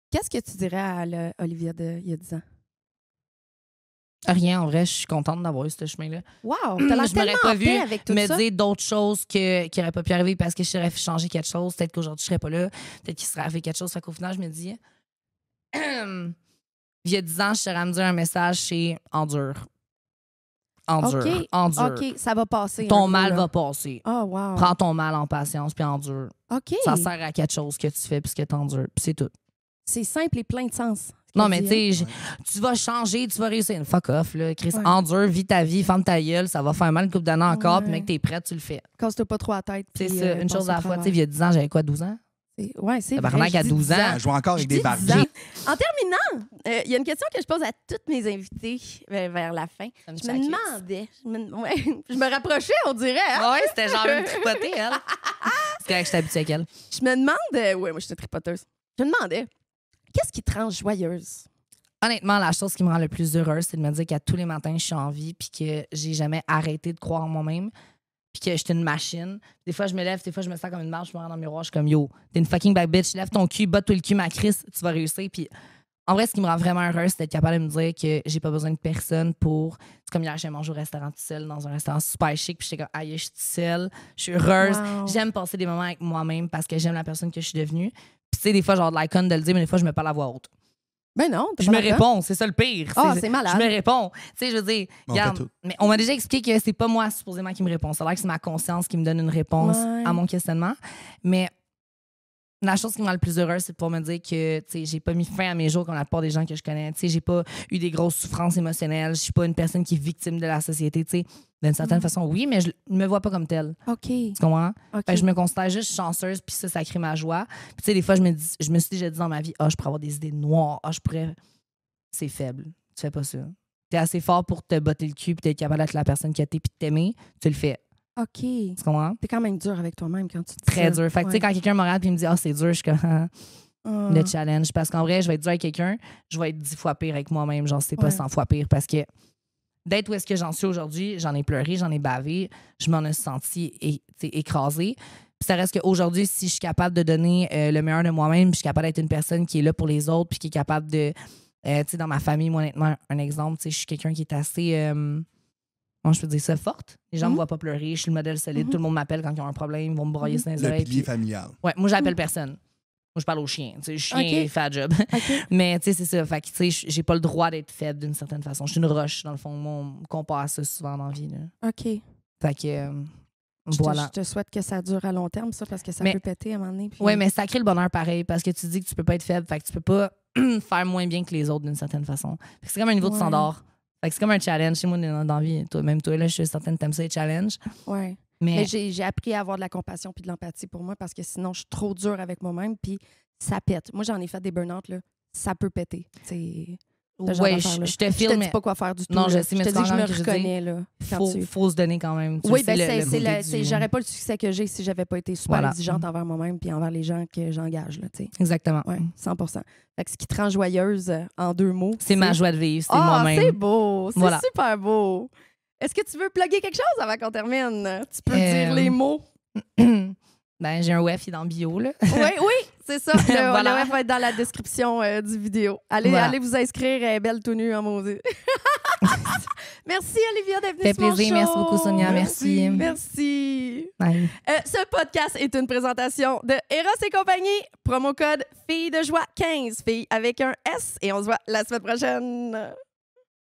qu'est-ce que tu dirais à Olivia il y a 10 ans? Rien, en vrai, je suis contente d'avoir eu ce chemin-là. Wow! T'as l'air tellement en paix avec tout ça. Me dire d'autres choses qui n'auraient pas pu arriver parce que je serais fait changer quelque chose. Peut-être qu'aujourd'hui, je serais pas là. Peut-être qu'il serait arrivé quelque chose. Fait qu'au final, je me dis... Il y a 10 ans, je serais à me dire un message, c'est endure. Endure. Endure. OK, ça va passer. Ton mal va passer. Oh, wow. Prends ton mal en patience puis endure. OK. Ça sert à quelque chose que tu fais puis que tu endures. Puis c'est tout. C'est simple et plein de sens. Non, mais tu sais, tu vas changer, tu vas réussir. Fuck off, là. Chris, endure, vis ta vie, ferme ta gueule. Ça va faire mal une couple d'années encore, puis mec, t'es prête, tu le fais. Casse-toi pas trop la tête. C'est ça, une chose à la fois. Tu sais, il y a 10 ans, j'avais quoi, 12 ans? Ouais, c'est vrai. Tabarnak à 12 ans. Je joue encore avec des barbies. En terminant, il y a une question que je pose à toutes mes invités vers la fin. Je me demandais, je me rapprochais, on dirait. Hein? Ouais, c'était genre une tripotée, elle. C'est correct que j'étais habituée avec elle. Je me demande, moi, j'étais tripoteuse. Je me demandais, qu'est-ce qui te rend joyeuse? Honnêtement, la chose qui me rend le plus heureuse, c'est de me dire qu'à tous les matins, je suis en vie puis que j'ai jamais arrêté de croire en moi-même. Puis que j'étais une machine. Des fois, je me lève, des fois, je me sens comme une marche, je me rends dans le miroir, je suis comme yo, t'es une fucking bad bitch, lève ton cul, batte-toi le cul, ma Chris, tu vas réussir. Puis en vrai, ce qui me rend vraiment heureuse, c'est d'être capable de me dire que j'ai pas besoin de personne pour. C'est comme hier, j'ai mangé au restaurant tout seul, dans un restaurant super chic, puis j'étais comme aïe, je suis toute seule, je suis heureuse. Wow. J'aime passer des moments avec moi-même parce que j'aime la personne que je suis devenue. Puis tu sais, des fois, genre de l'icône de le dire, mais des fois, je me parle à voix haute. Ben non, je me réponds, c'est ça le pire. C'est malade. Je me réponds. Tu sais, je veux dire, regarde, mais on m'a déjà expliqué que c'est pas moi supposément qui me répond. Ça a l'air que c'est ma conscience qui me donne une réponse à mon questionnement. Mais la chose qui me rend le plus heureuse, c'est de pouvoir me dire que j'ai pas mis fin à mes jours comme la plupart des gens que je connais. J'ai pas eu des grosses souffrances émotionnelles. Je suis pas une personne qui est victime de la société. D'une certaine façon, oui, mais je me vois pas comme telle. OK. Tu comprends? Okay. Je me considère juste chanceuse, puis ça crée ma joie. Puis des fois, je me suis déjà dit dans ma vie, je pourrais avoir des idées noires. Je pourrais... C'est faible. Tu fais pas ça. T'es assez fort pour te botter le cul puis t'être capable d'être la personne qui a été puis de t'aimer. Tu le fais. OK. Tu comprends? T'es quand même dur avec toi-même quand tu te dis Très dur. Fait que, tu sais, quand quelqu'un me regarde et me dit, c'est dur, je suis comme, le challenge. Parce qu'en vrai, je vais être dur avec quelqu'un, je vais être 10 fois pire avec moi-même. Genre, c'est pas 100 fois pire. Parce que d'être où est-ce que j'en suis aujourd'hui, j'en ai pleuré, j'en ai bavé, je m'en ai senti écrasée. Puis ça reste qu'aujourd'hui, si je suis capable de donner le meilleur de moi-même, puis je suis capable d'être une personne qui est là pour les autres, puis qui est capable de. Tu sais, dans ma famille, moi, honnêtement, un exemple, tu sais, je suis quelqu'un qui est assez. Moi, je peux dire ça, forte. Les gens me voient pas pleurer, je suis le modèle solide. Tout le monde m'appelle quand ils ont un problème, ils vont me broyer sur les oreilles. Le pilier familial. Ouais, moi, j'appelle personne. Moi, je parle aux chiens. Tu sais, le chien fait le job. Mais, tu sais, c'est ça. Fait que, tu sais, j'ai pas le droit d'être faible d'une certaine façon. Je suis une roche, dans le fond. Moi, on me compare à ça souvent dans la vie. Là. OK. Fait que, voilà. Je te souhaite que ça dure à long terme, ça, parce que ça peut péter à un moment donné. Puis... Oui, mais ça crée le bonheur pareil, parce que tu dis que tu peux pas être faible. Fait que tu peux pas faire moins bien que les autres d'une certaine façon. Fait que c'est comme un niveau de standard. Fait que c'est comme un challenge. Chez moi, dans la vie, même toi, là, je suis certaine que t'aimes ça, les challenges. Oui. Mais j'ai appris à avoir de la compassion puis de l'empathie pour moi parce que sinon, je suis trop dure avec moi-même puis ça pète. Moi, j'en ai fait des burn-out, là. Ça peut péter. C'est... Oui, je te filme. Je te dis pas quoi faire du tout. Non, je sais, mais je te dis que je me reconnais, là. Faut se donner quand même. Oui, j'aurais pas le succès que j'ai si j'avais pas été super exigeante envers moi-même puis envers les gens que j'engage, là, tu sais. Exactement. Oui, 100%. Fait que ce qui te rend joyeuse, en 2 mots... C'est ma joie de vivre, c'est moi-même. C'est beau! C'est super beau! Est-ce que tu veux plugger quelque chose avant qu'on termine? Tu peux dire les mots. Ben, j'ai un WEF, il est dans le bio, là. Oui, c'est ça. Le WEF va être dans la description du vidéo. Allez vous inscrire, belle tout nue en maudit. Merci, Olivia, d'être venue sur mon show. Fait plaisir. Merci beaucoup, Sonia. Merci. Merci. Bye. Ce podcast est une présentation de Eros et compagnie. Promo code Filles de joie 15, filles avec un S. Et on se voit la semaine prochaine.